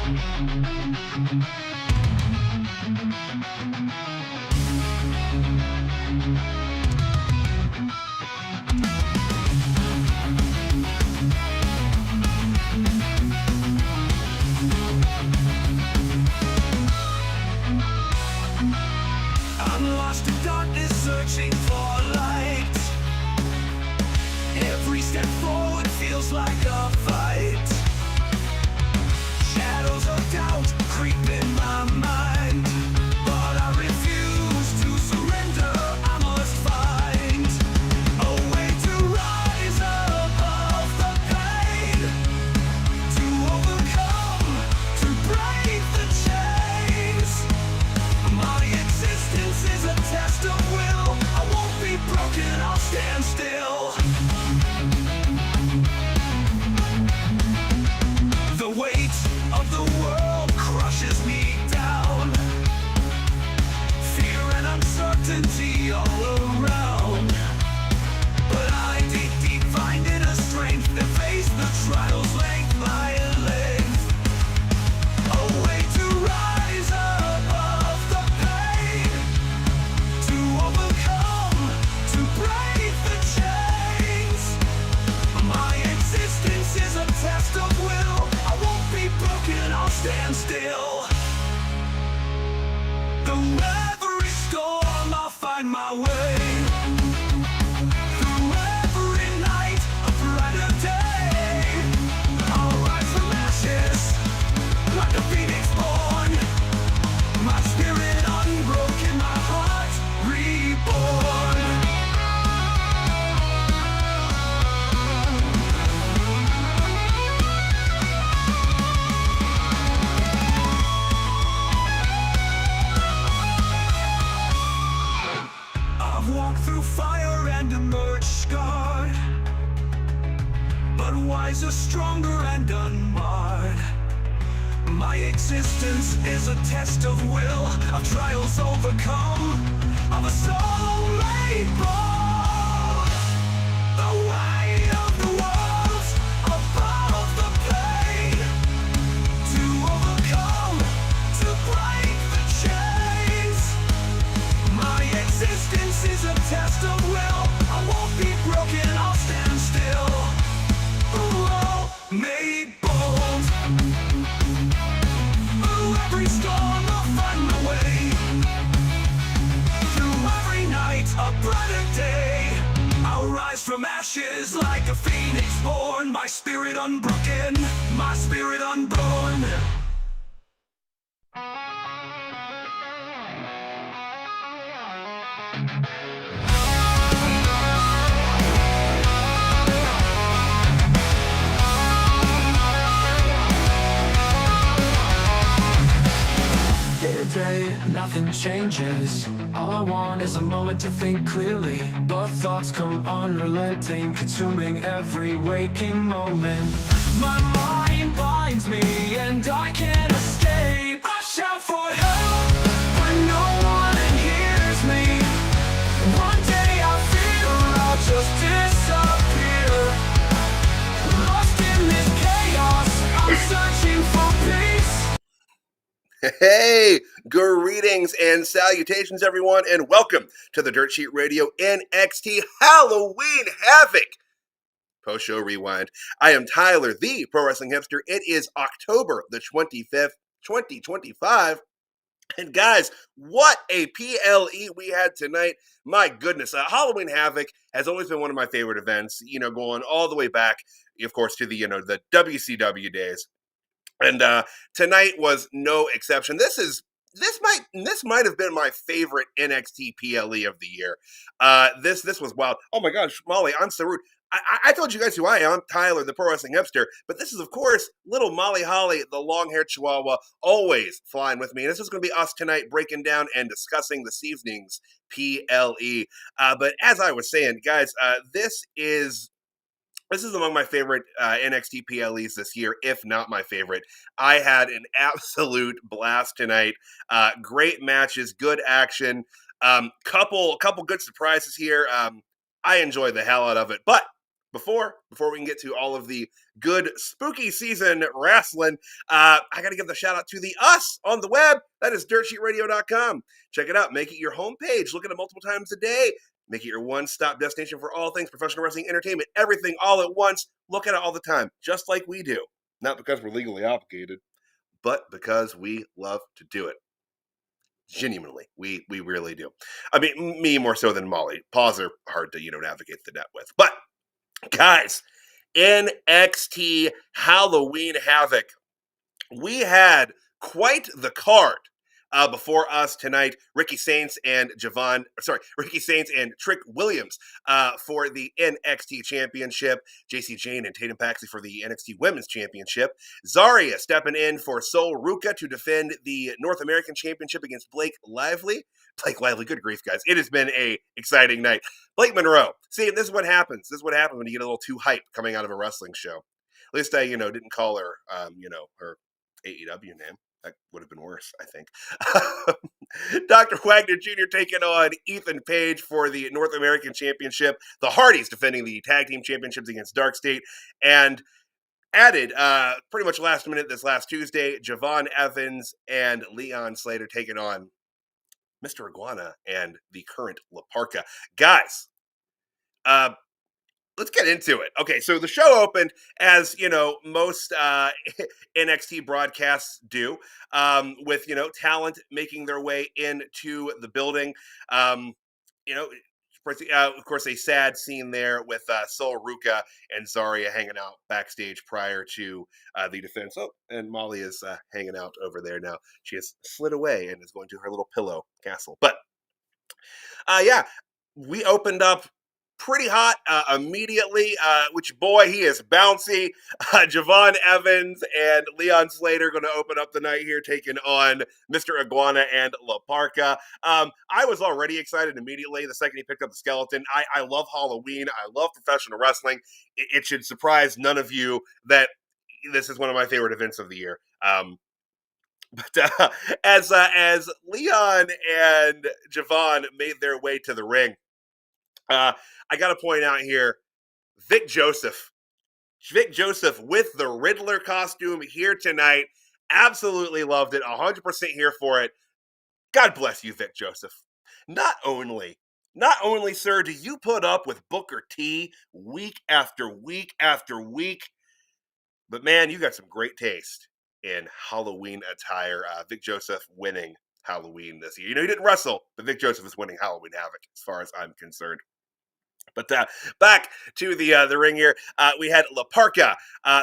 I'm lost in darkness, searching for light. Every step forward feels like a fight. Shadows of doubt creep in my mind, but I refuse to surrender. I must find a way to rise above the pain, to overcome, to break the chains. My existence is a test of will. I won't be broken, I'll stand still. The weight of the world crushes me down. Fear and uncertainty all around. But I deep find inner strength to face the trials length by length. A way to rise above the pain, to overcome, to break the chains. My existence is a test of will. I won't be broken, I'll stand still. Through every storm, I'll find my way. Through every night, a brighter day. I'll rise from ashes, like a phoenix born. My spirit unbroken, my heart reborn. I've walked through fire and emerged scarred, but wiser, stronger, and unmarred. My existence is a test of will, of trials overcome, of a soul made bold. The way of the world, above the pain, to overcome, to break the chains. My existence is a test of will. I won't be broken, I'll stand still. Oh, made bold. Through every storm, I'll find my way. Through every night, a brighter day. I'll rise from ashes like a phoenix born. My spirit unbroken, my spirit unborn. Day to day, nothing changes. All I want is a moment to think clearly, but thoughts come unrelenting, consuming every waking moment. My mind binds me and I can't escape. I shout for help, but no one hears me. One day I feel I'll just disappear. Lost in this chaos, I'm searching for peace. Hey, greetings and salutations, everyone, and welcome to the Dirt Sheet Radio NXT Halloween Havoc post-show rewind. I am Tyler, the Pro Wrestling Hipster. It is October the 25th, 2025. And guys, what a PLE we had tonight. My goodness, Halloween Havoc has always been one of my favorite events, going all the way back, of course, to the WCW days. And tonight was no exception. This might have been my favorite NXT PLE of the year. This was wild. Oh my gosh, Molly, I'm so rude. I told you guys who I am. I'm Tyler, the Pro Wrestling Hipster. But this is, of course, little Molly Holly, the long-haired Chihuahua, always flying with me. And this is going to be us tonight breaking down and discussing this evening's PLE. But as I was saying, guys, this is among my favorite NXT PLEs this year, if not my favorite. I had an absolute blast tonight. Great matches, good action, couple good surprises here. I enjoyed the hell out of it. But before we can get to all of the good spooky season wrestling, I got to give the shout out to the us on the web. That is dirtsheetradio.com. Check it out. Make it your homepage. Look at it multiple times a day. Make it your one-stop destination for all things professional wrestling, entertainment, everything all at once. Look at it all the time, just like we do. Not because we're legally obligated, but because we love to do it. Genuinely, we really do. I mean, me more so than Molly. Paws are hard to, navigate the net with. But, guys, NXT Halloween Havoc. We had quite the card before us tonight. Ricky Saints and Trick Williams for the NXT Championship. Jacy, Jayne, and Tatum Paxley for the NXT Women's Championship. Zaria stepping in for Ruca to defend the North American Championship against Blake Lively. Good grief, guys. It has been a exciting night. Blake Monroe. See, this is what happens. This is what happens when you get a little too hype coming out of a wrestling show. At least I, didn't call her, her AEW name. That would have been worse, I think. Dr. Wagner Jr. taking on Ethan Page for the North American Championship. The Hardys defending the Tag Team Championships against DarkState. And added, pretty much last minute this last Tuesday, Javon Evans and Leon Slater taking on Mr. Iguana and the current Parka. Guys, let's get into it. Okay, so the show opened as, most NXT broadcasts do, with, talent making their way into the building. Of course, a sad scene there with Ruca and Zaria hanging out backstage prior to the defense. Oh, and Molly is hanging out over there now. She has slid away and is going to her little pillow castle. But, we opened up pretty hot immediately, which boy, he is bouncy. Javon Evans and Leon Slater going to open up the night here, taking on Mr. Iguana and Parka. I was already excited immediately the second he picked up the skeleton. I love Halloween. I love professional wrestling. It should surprise none of you that this is one of my favorite events of the year. But as Leon and Javon made their way to the ring, I got to point out here, Vic Joseph with the Riddler costume here tonight. Absolutely loved it. 100% here for it. God bless you, Vic Joseph. Not only, sir, do you put up with Booker T week after week after week, but man, you got some great taste in Halloween attire. Vic Joseph winning Halloween this year. He didn't wrestle, but Vic Joseph is winning Halloween Havoc as far as I'm concerned. But back to the ring here, we had Parka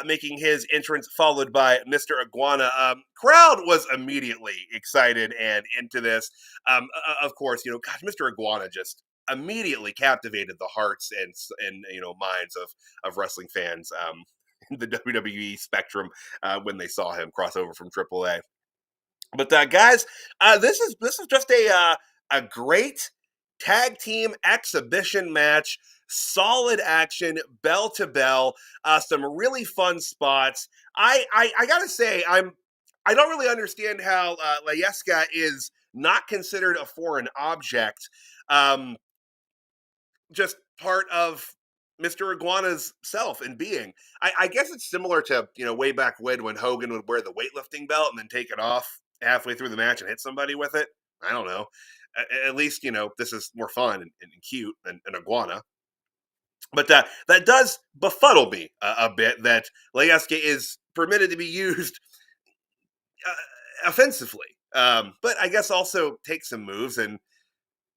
making his entrance, followed by Mr. Iguana. Crowd was immediately excited and into this. Of course, Mr. Iguana just immediately captivated the hearts and minds of wrestling fans in the WWE spectrum when they saw him cross over from AAA. But guys, this is just a great tag team exhibition match. Solid action, bell to bell, some really fun spots. I gotta say, I don't really understand how Layeska is not considered a foreign object. Just part of Mr. Iguana's self and being. I guess it's similar to, way back when Hogan would wear the weightlifting belt and then take it off halfway through the match and hit somebody with it. I don't know. At least, this is more fun and cute than an iguana. But that does befuddle me a bit that Layeska is permitted to be used offensively. But I guess also take some moves, and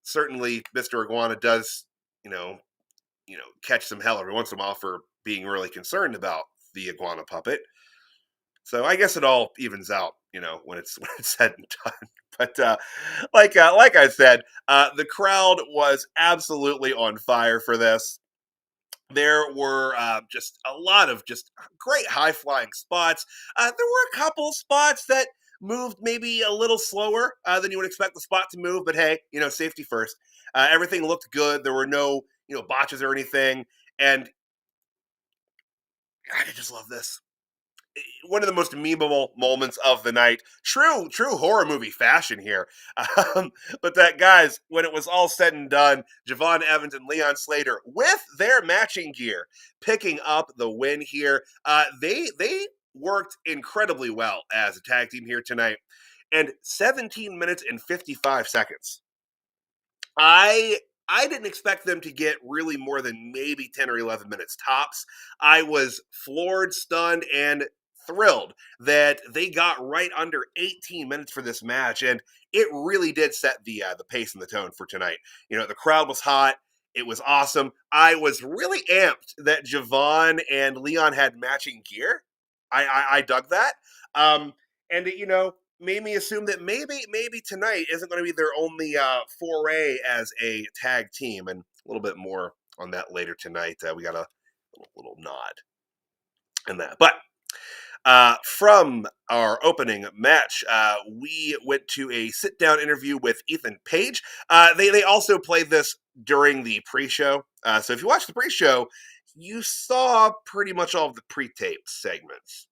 certainly Mr. Iguana does, catch some hell every once in a while for being really concerned about the iguana puppet. So I guess it all evens out, when it's said and done. But like I said, the crowd was absolutely on fire for this. There were just a lot of just great high-flying spots. There were a couple spots that moved maybe a little slower than you would expect the spot to move, but hey, safety first. Everything looked good. There were no, botches or anything, and I just love this. one of the most memeable moments of the night. True horror movie fashion here. Um, but that, guys, when it was all said and done, Javon Evans and Leon Slater with their matching gear picking up the win here. They worked incredibly well as a tag team here tonight. And 17 minutes and 55 seconds. I didn't expect them to get really more than maybe 10 or 11 minutes tops. I was floored, stunned, and thrilled that they got right under 18 minutes for this match, and it really did set the pace and the tone for tonight. The crowd was hot. It was awesome. I was really amped that Javon and Leon had matching gear. I dug that. And made me assume that maybe tonight isn't going to be their only foray as a tag team, and a little bit more on that later tonight. We got a little nod in that, but from our opening match, we went to a sit-down interview with Ethan Page. They also played this during the pre-show, so if you watched the pre-show, you saw pretty much all of the pre-taped segments.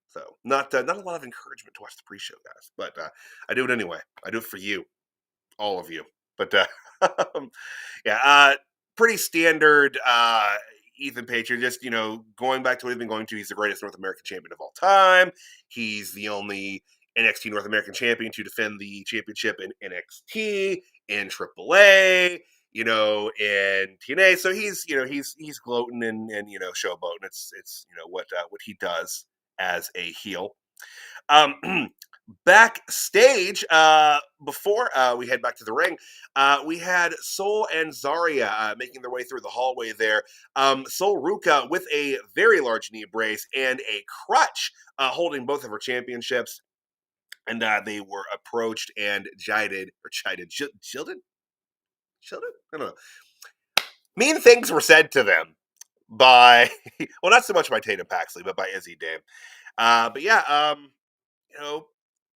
So not a lot of encouragement to watch the pre-show, guys, but I do it anyway. I do it for you, all of you. But yeah, pretty standard. Ethan Page, just going back to what he's been going to. He's the greatest North American champion of all time. He's the only NXT North American champion to defend the championship in NXT, in AAA, in TNA. So he's gloating and showboating. It's what he does as a heel. Backstage, before we head back to the ring, we had Soul and Zaria making their way through the hallway there. Soul Ruca with a very large knee brace and a crutch, holding both of her championships. And they were approached and shielded? I don't know. Mean things were said to them by, well, not so much by Tatum Paxley, but by Izzy Dame. But yeah,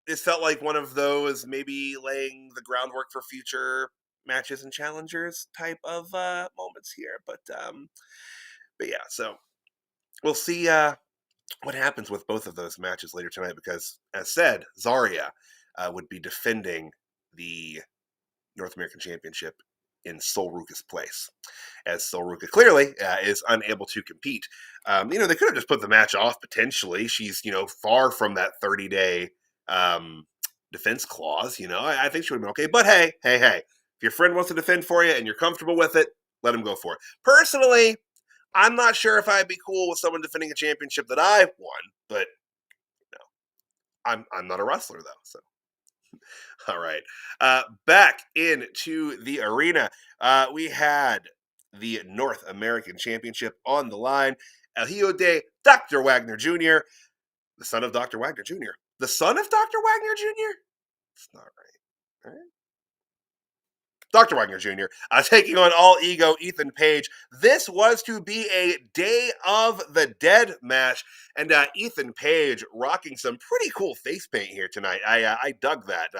this felt like one of those maybe laying the groundwork for future matches and challengers type of moments here. But yeah, so we'll see what happens with both of those matches later tonight, because as said, Zaria would be defending the North American Championship in Soul Ruca's place, as Soul Ruca clearly is unable to compete. They could have just put the match off potentially. She's far from that 30-day defense clause. I think she would have been okay. But hey, if your friend wants to defend for you and you're comfortable with it, let him go for it. Personally, I'm not sure if I'd be cool with someone defending a championship that I've won, but I'm not a wrestler though, so. All right. Back into the arena, we had the North American Championship on the line. El Hijo de Dr. Wagner Jr., the son of Dr. Wagner Jr. The son of Dr. Wagner Jr.? It's not right. All right. Dr. Wagner Jr. Taking on All Ego Ethan Page. This was to be a Day of the Dead match, and Ethan Page rocking some pretty cool face paint here tonight. I dug that.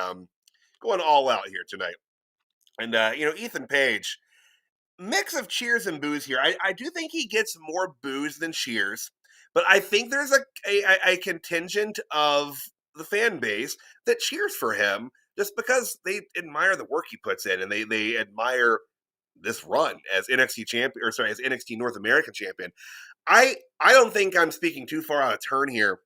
Going all out here tonight. And, Ethan Page, mix of cheers and boos here. I do think he gets more boos than cheers, but I think there's a contingent of the fan base that cheers for him just because they admire the work he puts in, and they admire this run as NXT champion, or sorry, as NXT North American champion. I don't think I'm speaking too far out of turn here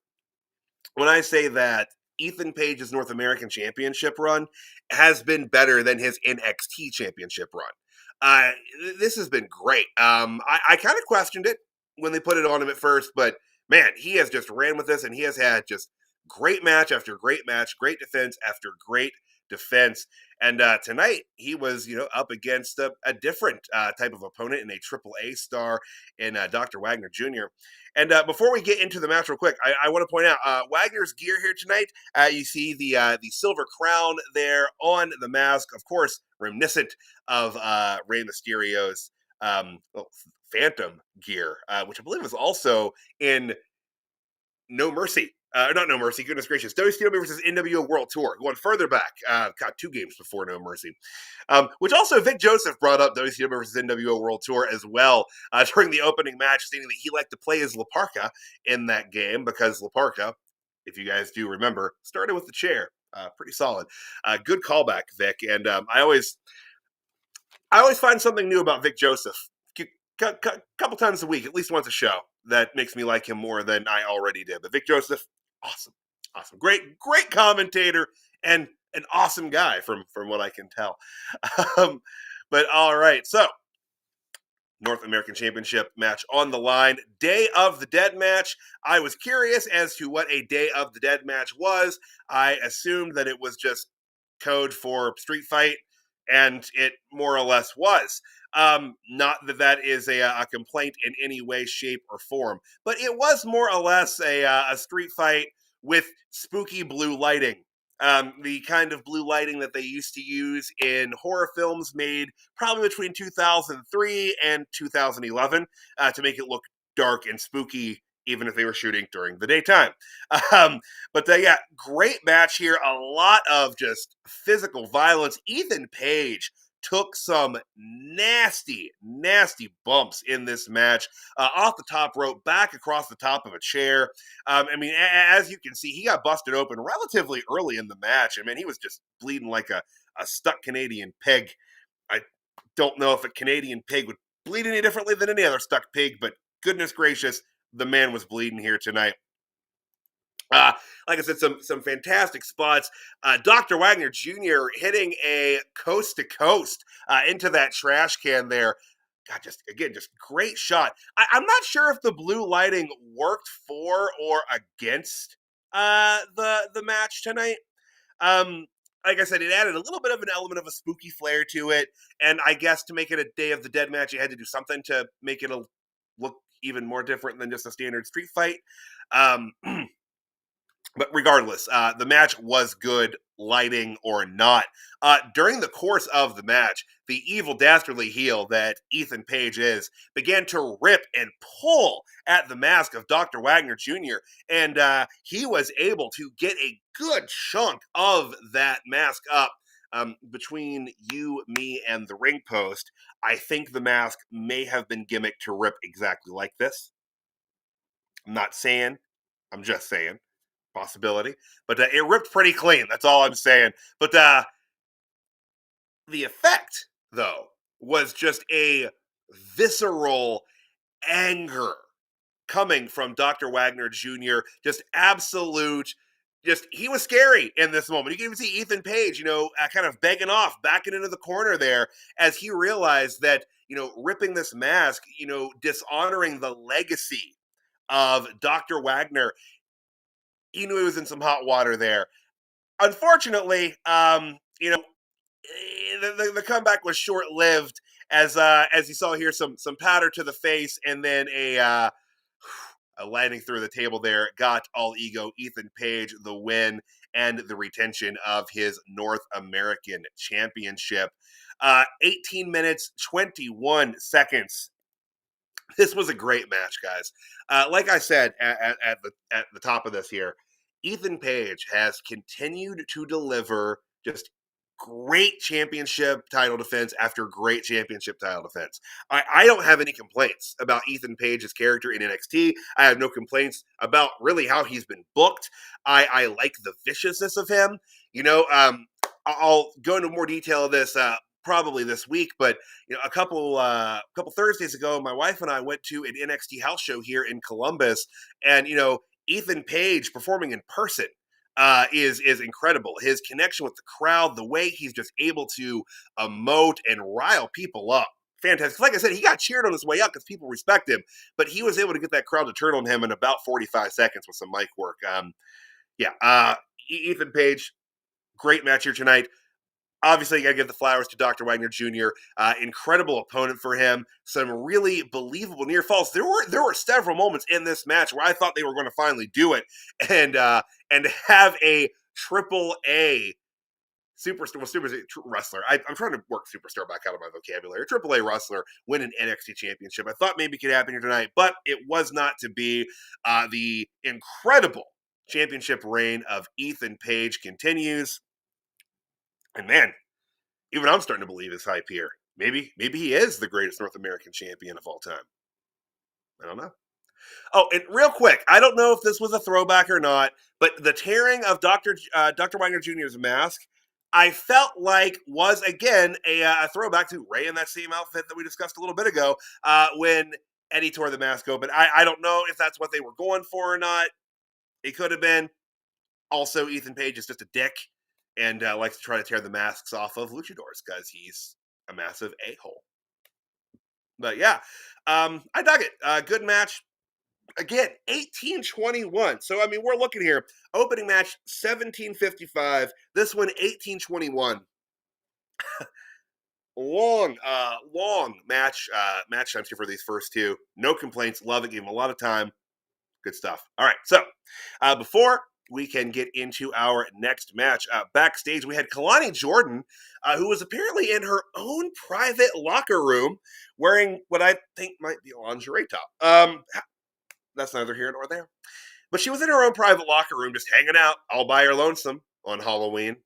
when I say that Ethan Page's North American Championship run has been better than his NXT Championship run. This has been great. I kind of questioned it when they put it on him at first, but man, he has just ran with this, and he has had just great match after great match, great defense after great defense. And tonight, he was, up against a different type of opponent in a AAA star in Dr. Wagner Jr. And before we get into the match real quick, I want to point out Wagner's gear here tonight. You see the silver crown there on the mask, of course, reminiscent of Rey Mysterio's Phantom gear, which I believe is also in No Mercy Not No Mercy, goodness gracious. WCW versus NWO World Tour, going further back. Got 2 games before No Mercy. Which also Vic Joseph brought up WCW versus NWO World Tour as well during the opening match, stating that he liked to play as Parka in that game because Parka, if you guys do remember, started with the chair. Pretty solid. Good callback, Vic. And I always find something new about Vic Joseph. Couple times a week, at least once a show, that makes me like him more than I already did. But Vic Joseph, awesome. Great commentator and an awesome guy from what I can tell. But all right, so North American Championship match on the line. Day of the Dead match. I was curious as to what a Day of the Dead match was. I assumed that it was just code for street fight, and it more or less was. Not that is a complaint in any way, shape, or form, but it was more or less a street fight with spooky blue lighting. The kind of blue lighting that they used to use in horror films made probably between 2003 and 2011 to make it look dark and spooky, even if they were shooting during the daytime. But yeah, great match here. A lot of just physical violence. Ethan Page took some nasty bumps in this match, off the top rope, back across the top of a chair. I mean, as you can see, he got busted open relatively early in the match. I mean, he was just bleeding like a stuck Canadian pig. I don't know if a Canadian pig would bleed any differently than any other stuck pig, but goodness gracious, the man was bleeding here tonight. Like I said, some fantastic spots. Dr. Wagner Jr. hitting a coast to coast into that trash can there. God, just great shot. I'm not sure if the blue lighting worked for or against the match tonight. Like I said, it added a little bit of an element of a spooky flair to it, and I guess to make it a Day of the Dead match, you had to do something to make it look even more different than just a standard street fight. But regardless, the match was good, lighting or not. During the course of the match, the evil, dastardly heel that Ethan Page is began to rip and pull at the mask of Dr. Wagner Jr., and he was able to get a good chunk of that mask up. Between you, me, and the ring post, I think the mask may have been gimmicked to rip exactly like this. I'm not saying, I'm just saying. Possibility, but it ripped pretty clean. That's all I'm saying. But the effect, though, was just a visceral anger coming from Dr. Wagner Jr. Just absolute. He was scary in this moment. You can even see Ethan Page, kind of begging off, backing into the corner there as he realized that, ripping this mask, dishonoring the legacy of Dr. Wagner. He knew he was in some hot water there. Unfortunately, the comeback was short-lived as you saw here, some powder to the face and then a landing through the table there. Got all ego Ethan Page the win and the retention of his North American Championship. 18 minutes, 21 seconds. This was a great match, guys. Like I said at the top of this here, Ethan Page has continued to deliver just great championship title defense after great championship title defense. I don't have any complaints about Ethan Page's character in NXT. I have no complaints about really how he's been booked. I like the viciousness of him. I'll go into more detail of this probably this week, but a couple Thursdays ago, my wife and I went to an NXT house show here in Columbus, and Ethan Page performing in person is incredible. His connection with the crowd, the way he's just able to emote and rile people up, fantastic. Like I said, he got cheered on his way up because people respect him, but he was able to get that crowd to turn on him in about 45 seconds with some mic work. Ethan Page, great match here tonight. Obviously, you got to give the flowers to Dr. Wagner Jr. Incredible opponent for him. Some really believable near falls. There were several moments in this match where I thought they were going to finally do it and have a triple A superstar wrestler. I'm trying to work superstar back out of my vocabulary. A triple A wrestler win an NXT championship. I thought maybe it could happen here tonight, but it was not to be. The incredible championship reign of Ethan Page continues. And man, even I'm starting to believe his hype here. Maybe he is the greatest North American champion of all time. I don't know. Oh, and real quick, I don't know if this was a throwback or not, but the tearing of Dr. Wagner Jr.'s mask, I felt like was again a throwback to Ray in that same outfit that we discussed a little bit ago when Eddie tore the mask open. I don't know if that's what they were going for or not. It could have been. Also, Ethan Page is just a dick and likes to try to tear the masks off of luchadors because he's a massive a-hole. But yeah, I dug it. Good match. Again, 1821. So, I mean, we're looking here. Opening match, 1755. This one, 1821. Long match times here for these first two. No complaints. Love it. Gave them a lot of time. Good stuff. All right. So, before we can get into our next match, backstage, we had Kalani Jordan, who was apparently in her own private locker room wearing what I think might be a lingerie top. That's neither here nor there. But she was in her own private locker room, just hanging out all by her lonesome on Halloween.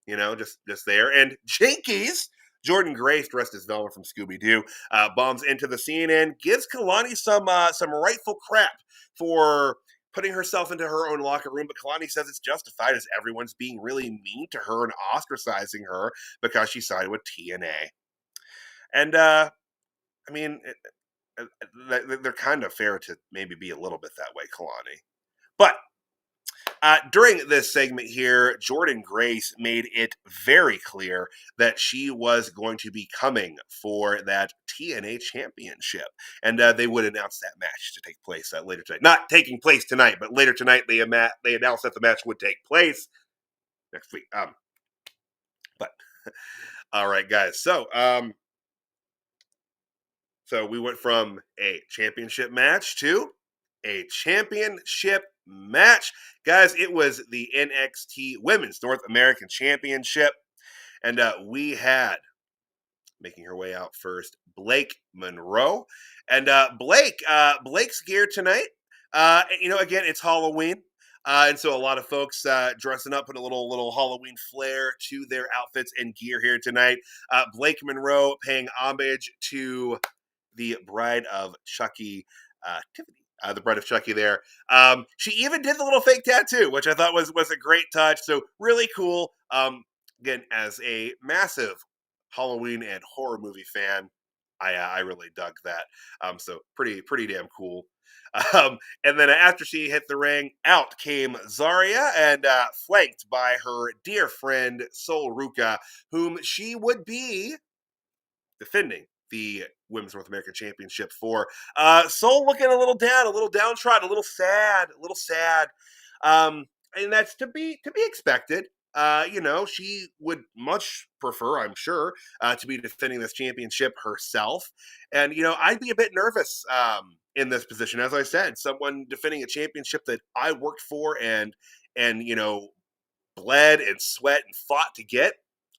You know, just there. And Jinkies, Jordan Grace, dressed as Velma from Scooby-Doo, bombs into the scene and gives Kalani some rightful crap for putting herself into her own locker room. But Kalani says it's justified as everyone's being really mean to her and ostracizing her because she sided with TNA. And, I mean... they're kind of fair to maybe be a little bit that way, Kalani. But during this segment here, Jordan Grace made it very clear that she was going to be coming for that TNA championship. And they would announce that match to take place later tonight. Not taking place tonight, but later tonight they announced that the match would take place next week. But all right, guys. So we went from a championship match to a championship match. Guys, it was the NXT Women's North American Championship. And we had, making her way out first, Blake Monroe. And Blake's gear tonight, again, it's Halloween. And so a lot of folks dressing up, putting a little Halloween flair to their outfits and gear here tonight. Blake Monroe paying homage to the bride of Shucky, Tiffany, the bride of Shucky there. She even did the little fake tattoo, which I thought was a great touch. So really cool. Again, as a massive Halloween and horror movie fan, I really dug that. So pretty damn cool. And then after she hit the ring, out came Zaria and flanked by her dear friend Sol Ruca, whom she would be defending the Women's North American Championship for. Sol looking a little down, a little downtrodden, a little sad. And that's to be expected. She would much prefer, I'm sure, to be defending this championship herself. And, I'd be a bit nervous in this position. As I said, someone defending a championship that I worked for and bled and sweat and fought to get,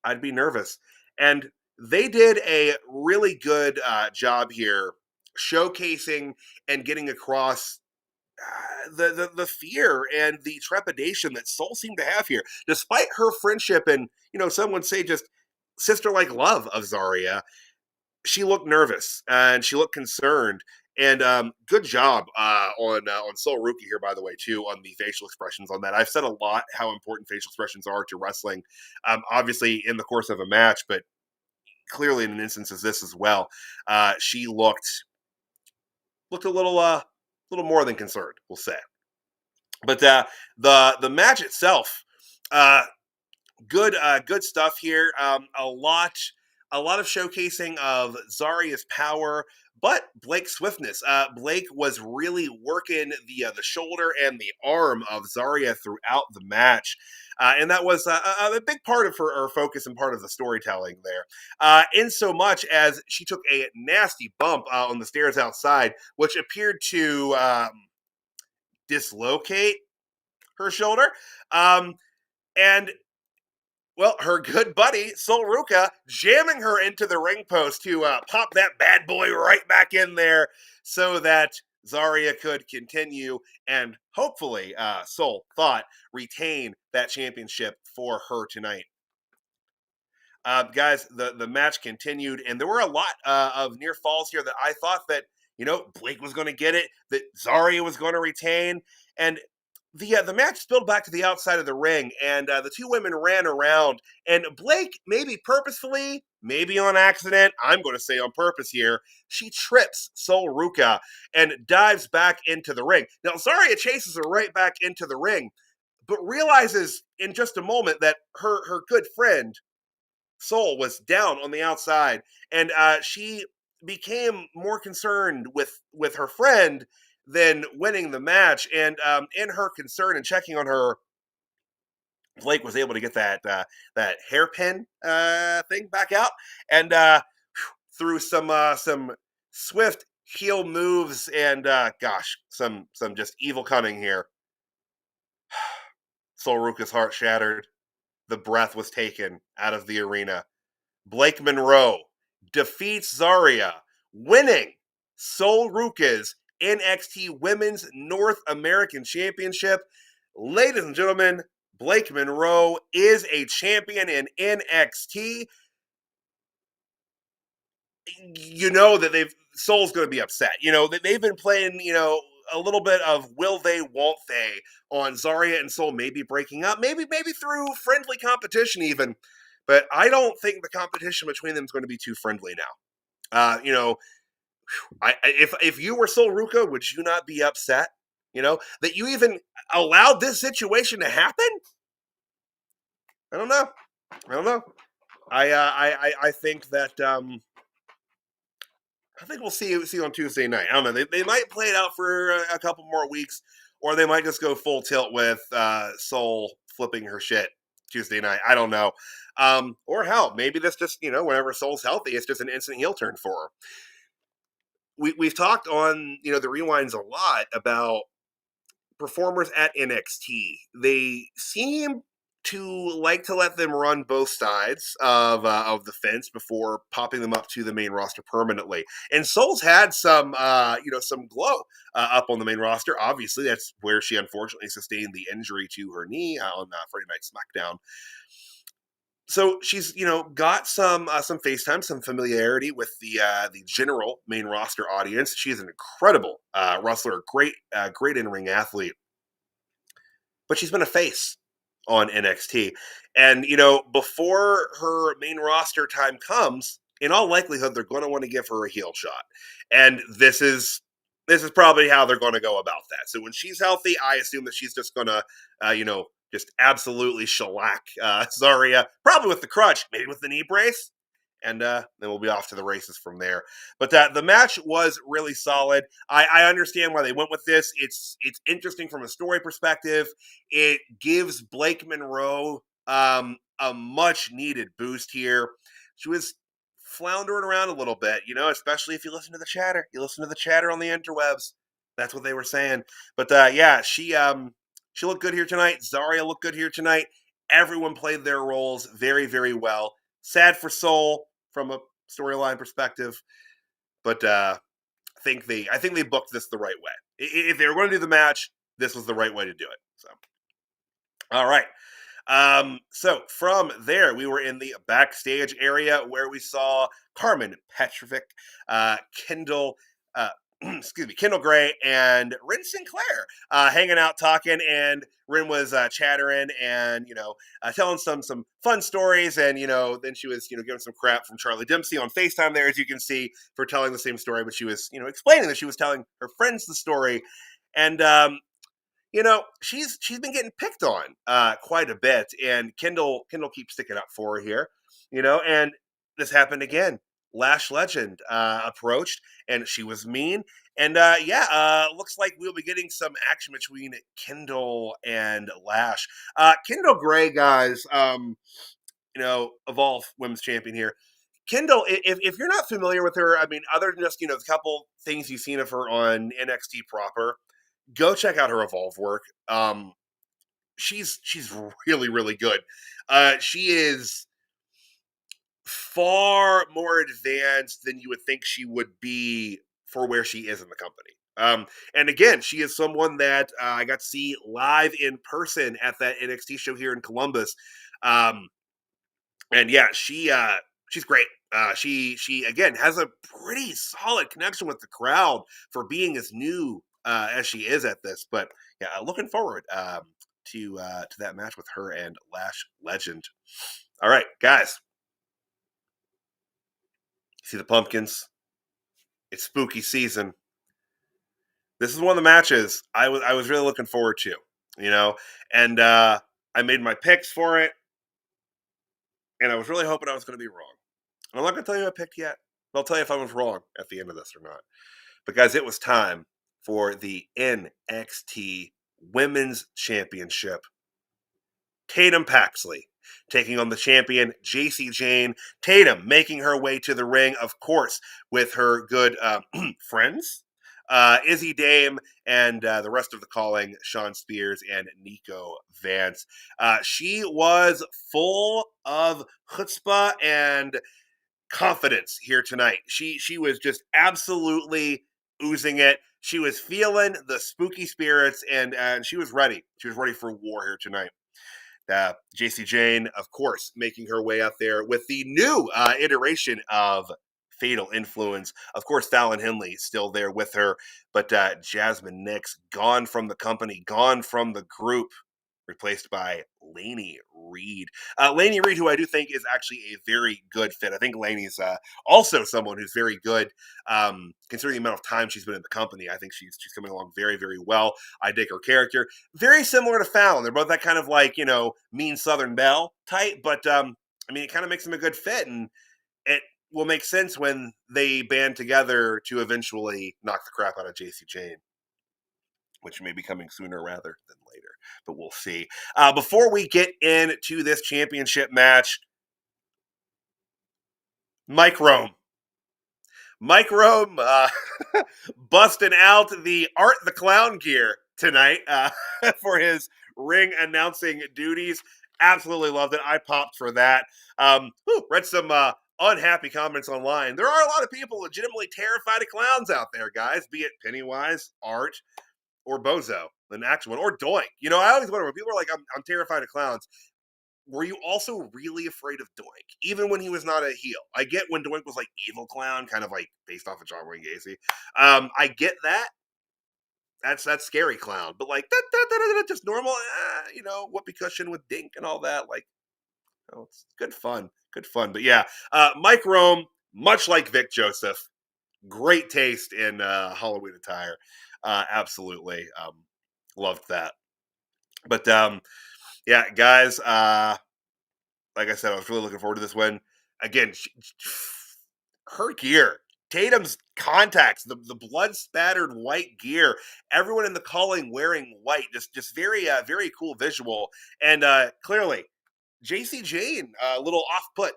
I'd be nervous. And they did a really good job here showcasing and getting across the fear and the trepidation that Sol seemed to have here. Despite her friendship and, some would say just sister-like love of Zaria, she looked nervous and she looked concerned. And good job on Sol Ruca here, by the way, too, on the facial expressions on that. I've said a lot how important facial expressions are to wrestling, obviously in the course of a match, but clearly in an instance as this as well. She looked a little more than concerned, we'll say. But the match itself, good stuff here. A lot of showcasing of Zaria's power, but Blake's swiftness. Blake was really working the shoulder and the arm of Zaria throughout the match. And that was a big part of her focus and part of the storytelling there. In so much as she took a nasty bump on the stairs outside, which appeared to dislocate her shoulder. And well, her good buddy, Sol Ruca, jamming her into the ring post to pop that bad boy right back in there so that Zaria could continue and hopefully, Soul thought, retain that championship for her tonight. Guys, the match continued, and there were a lot of near falls here that I thought that, Blake was going to get it, that Zaria was going to retain, and the match spilled back to the outside of the ring, and the two women ran around, and Blake, maybe purposefully, maybe on accident, I'm going to say on purpose here, she trips Soul Ruca and dives back into the ring. Now, Zaria chases her right back into the ring, but realizes in just a moment that her good friend Soul was down on the outside, and she became more concerned with her friend than winning the match. And in her concern and checking on her, Blake was able to get that hairpin thing back out, and through some swift heel moves and gosh, some just evil cunning here. Soul Ruka's heart shattered. The breath was taken out of the arena. Blake Monroe defeats Zaria, winning Soul Ruca's NXT Women's North American Championship. Ladies and gentlemen, Blake Monroe is a champion in NXT. You know that Soul's going to be upset. They've been playing, a little bit of will they, won't they on Zaria and Soul maybe breaking up, maybe through friendly competition even. But I don't think the competition between them is going to be too friendly now. If you were Soul Ruca, would you not be upset? That you even allowed this situation to happen? I don't know. I think that I think we'll see on Tuesday night. I don't know. They might play it out for a couple more weeks, or they might just go full tilt with Soul flipping her shit Tuesday night. I don't know. Or hell, maybe this just, whenever Soul's healthy, it's just an instant heel turn for her. We've talked on, the rewinds a lot about performers at NXT. They seem to like to let them run both sides of the fence before popping them up to the main roster permanently. And Soul's had some some glow up on the main roster. Obviously, that's where she unfortunately sustained the injury to her knee on Friday Night SmackDown. So she's got some FaceTime, some familiarity with the general main roster audience. She's an incredible wrestler, great in-ring athlete, but she's been a face on NXT, and before her main roster time comes, in all likelihood they're going to want to give her a heel shot, and this is probably how they're going to go about that. So when she's healthy, I assume that she's just going to just absolutely shellac Zaria, probably with the crutch, maybe with the knee brace, and then we'll be off to the races from there. But the match was really solid. I understand why they went with this. It's interesting from a story perspective. It gives Blake Monroe a much needed boost here. She was floundering around a little bit, especially if you listen to the chatter. You listen to the chatter on the interwebs. That's what they were saying. But yeah, she looked good here tonight. Zaria looked good here tonight. Everyone played their roles very, very well. Sad for Soul from a storyline perspective, but I think they booked this the right way. If they were going to do the match, this was the right way to do it. So, all right. So from there, we were in the backstage area where we saw Carmen Petrovic, Kendall, Kendall Gray, and Rin Sinclair hanging out, talking, and Rin was chattering and telling some fun stories, and then she was getting some crap from Charlie Dempsey on FaceTime there, as you can see, for telling the same story, but she was explaining that she was telling her friends the story, and she's been getting picked on quite a bit, and Kendall keeps sticking up for her here, and this happened again. Lash Legend approached, and she was mean. And looks like we'll be getting some action between Kendall and Lash. Kendall Gray, guys, Evolve Women's Champion here. Kendall, if you're not familiar with her, I mean, other than just the couple things you've seen of her on NXT proper, go check out her Evolve work. She's really, really good. She is far more advanced than you would think she would be for where she is in the company. And again, she is someone that I got to see live in person at that NXT show here in Columbus. Um, and yeah, she's great. She again has a pretty solid connection with the crowd for being as new as she is at this. But yeah, looking forward to that match with her and Lash Legend. All right, guys, see the pumpkins. It's spooky season. This is one of the matches I was really looking forward to, you know, and I made my picks for it, and I was really hoping I was going to be wrong. I'm not going to tell you I picked yet, but I'll tell you if I was wrong at the end of this or not. But guys, it was time for the NXT Women's Championship. Tatum Paxley taking on the champion Jacy Jayne. Tatum making her way to the ring, of course, with her good friends, Izzy Dame, and the rest of the calling, Sean Spears and Nico Vance. She was full of chutzpah and confidence here tonight. She was just absolutely oozing it. She was feeling the spooky spirits, and she was ready. She was ready for war here tonight. Jacy Jayne, of course, making her way out there with the new iteration of Fatal Influence. Of course, Fallon Henley still there with her, but Jasmine Nix gone from the company, gone from the group, replaced by Lainey Reed. Lainey Reed, who I do think is actually a very good fit. I think Lainey's also someone who's very good, considering the amount of time she's been in the company. I think she's coming along very, very well. I dig her character. Very similar to Fallon. They're both that kind of like, mean Southern Belle type, but I mean, it kind of makes them a good fit, and it will make sense when they band together to eventually knock the crap out of Jacy Jayne, which may be coming sooner rather than later, but we'll see. Before we get into this championship match, Mike Rome. Mike Rome busting out the Art the Clown gear tonight for his ring announcing duties. Absolutely loved it. I popped for that. Read some unhappy comments online. There are a lot of people legitimately terrified of clowns out there, guys, be it Pennywise, Art, or Bozo, the actual one, or Doink. I always wonder when people are like, I'm terrified of clowns. Were you also really afraid of Doink, even when he was not a heel? I get when Doink was like evil clown, kind of like based off of John Wayne Gacy. I get that. That's scary clown, but like that just normal, whoopee cushion with Dink and all that. Like, it's good fun. But yeah, Mike Rome, much like Vic Joseph, great taste in Halloween attire. Absolutely loved that. But yeah, guys, like I said, I was really looking forward to this one. Again, her gear, Tatum's contacts, the blood spattered white gear, everyone in the calling wearing white, just very very cool visual, and clearly Jacy Jayne a little off put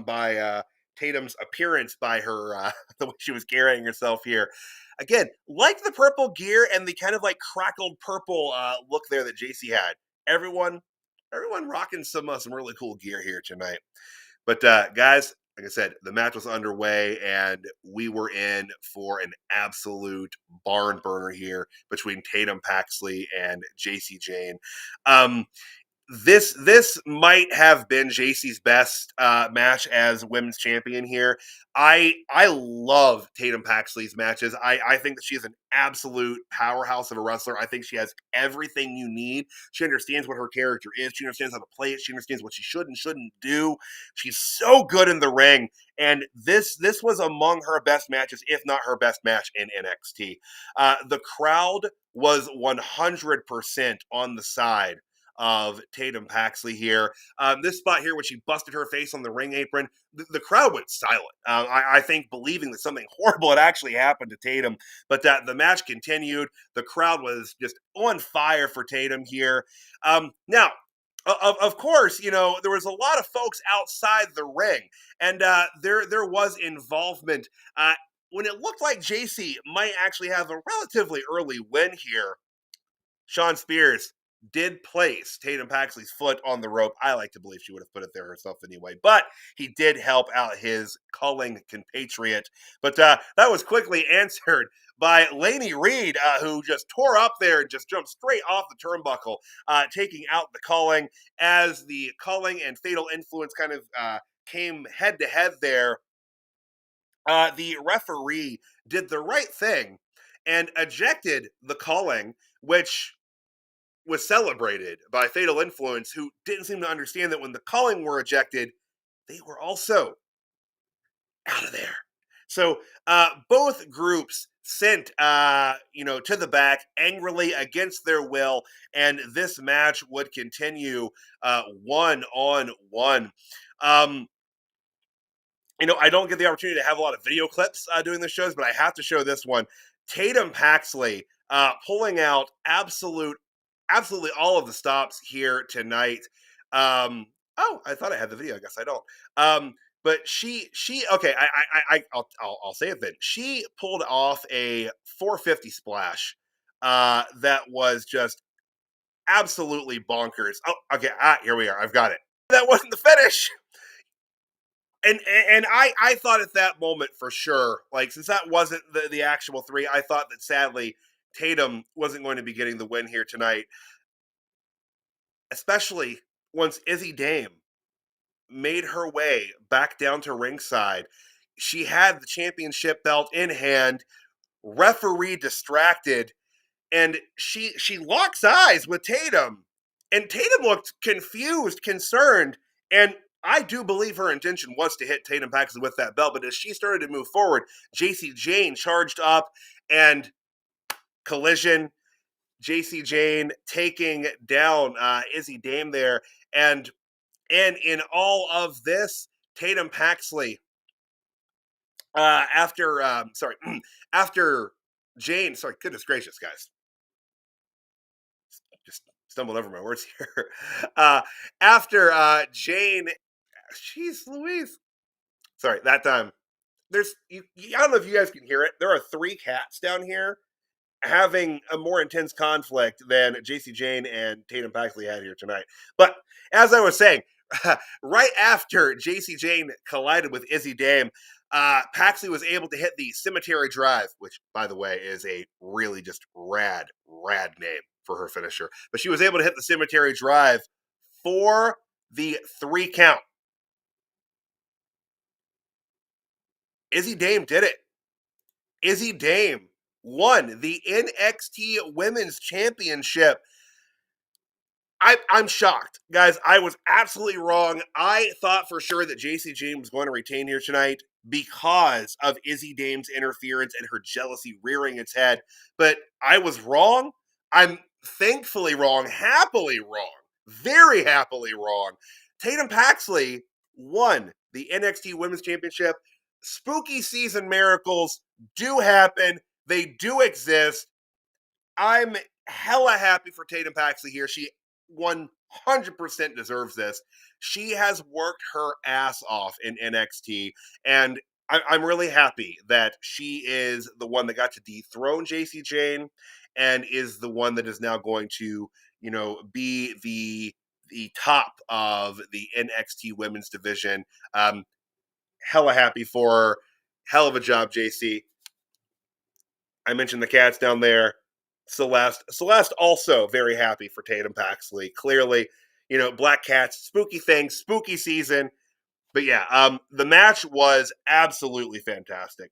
by Tatum's appearance, by her the way she was carrying herself here. Again, like the purple gear and the kind of like crackled purple look there that Jacy had. Everyone rocking some really cool gear here tonight. But guys, like I said, the match was underway, and we were in for an absolute barn burner here between Tatum Paxley and Jacy Jayne. This might have been Jacy's best match as women's champion here. I love Tatum Paxley's matches. I think that she is an absolute powerhouse of a wrestler. I think she has everything you need. She understands what her character is. She understands how to play it. She understands what she should and shouldn't do. She's so good in the ring. And this was among her best matches, if not her best match in NXT. The crowd was 100% on the side of Tatum Paxley here. This spot here, when she busted her face on the ring apron, the crowd went silent. I think believing that something horrible had actually happened to Tatum, but that the match continued. The crowd was just on fire for Tatum here. Now, of course, there was a lot of folks outside the ring, and there was involvement. When it looked like Jacy might actually have a relatively early win here, Sean Spears did place Tatum Paxley's foot on the rope. I like to believe she would have put it there herself anyway, but he did help out his culling compatriot. But that was quickly answered by Laney Reed, who just tore up there and just jumped straight off the turnbuckle, taking out the calling as the calling and fatal influence kind of came head to head there. The referee did the right thing and ejected the calling, which was celebrated by Fatal Influence, who didn't seem to understand that when the calling were ejected, they were also out of there. So both groups sent, to the back angrily against their will, and this match would continue 1-on-1. I don't get the opportunity to have a lot of video clips doing the shows, but I have to show this one. Tatum Paxley pulling out absolutely all of the stops here tonight. I thought I had the video. I guess I don't. But she okay. I'll say it then. She pulled off a 450 splash that was just absolutely bonkers. Oh, okay. Here we are. I've got it. That wasn't the finish. And I thought at that moment for sure, like, since that wasn't the actual three, I thought that sadly Tatum wasn't going to be getting the win here tonight, especially once Izzy Dame made her way back down to ringside. She had the championship belt in hand, referee distracted, and she locks eyes with Tatum, and Tatum looked confused, concerned, and I do believe her intention was to hit Tatum Paxley with that belt, but as she started to move forward, Jayne charged up, and collision. Jayne taking down Izzy Dame there, and in all of this, Tatum Paxley, after Jayne, goodness gracious, guys, just stumbled over my words here. After Jayne, jeez Louise, sorry, that time, I don't know if you guys can hear it. There are 3 cats down here having a more intense conflict than Jayne and Tatum Paxley had here tonight. But as I was saying, right after Jayne collided with Izzy Dame, Paxley was able to hit the Cemetery Drive, which, by the way, is a really just rad name for her finisher. But she was able to hit the Cemetery Drive for the 3 count. Izzy Dame did it. Izzy Dame won the NXT Women's Championship. I'm shocked. Guys, I was absolutely wrong. I thought for sure that Jayne was going to retain here tonight because of Izzy Dame's interference and her jealousy rearing its head. But I was wrong. I'm thankfully wrong, happily wrong, very happily wrong. Tatum Paxley won the NXT Women's Championship. Spooky season miracles do happen. They do exist. I'm hella happy for Tatum Paxley here. She 100% deserves this. She has worked her ass off in NXT, and I'm really happy that she is the one that got to dethrone Jayne and is the one that is now going to, be the top of the NXT women's division. Hella happy for her. Hell of a job, Jacy. I mentioned the cats down there. Celeste also very happy for Tatum Paxley. Clearly, black cats, spooky things, spooky season. But yeah, the match was absolutely fantastic.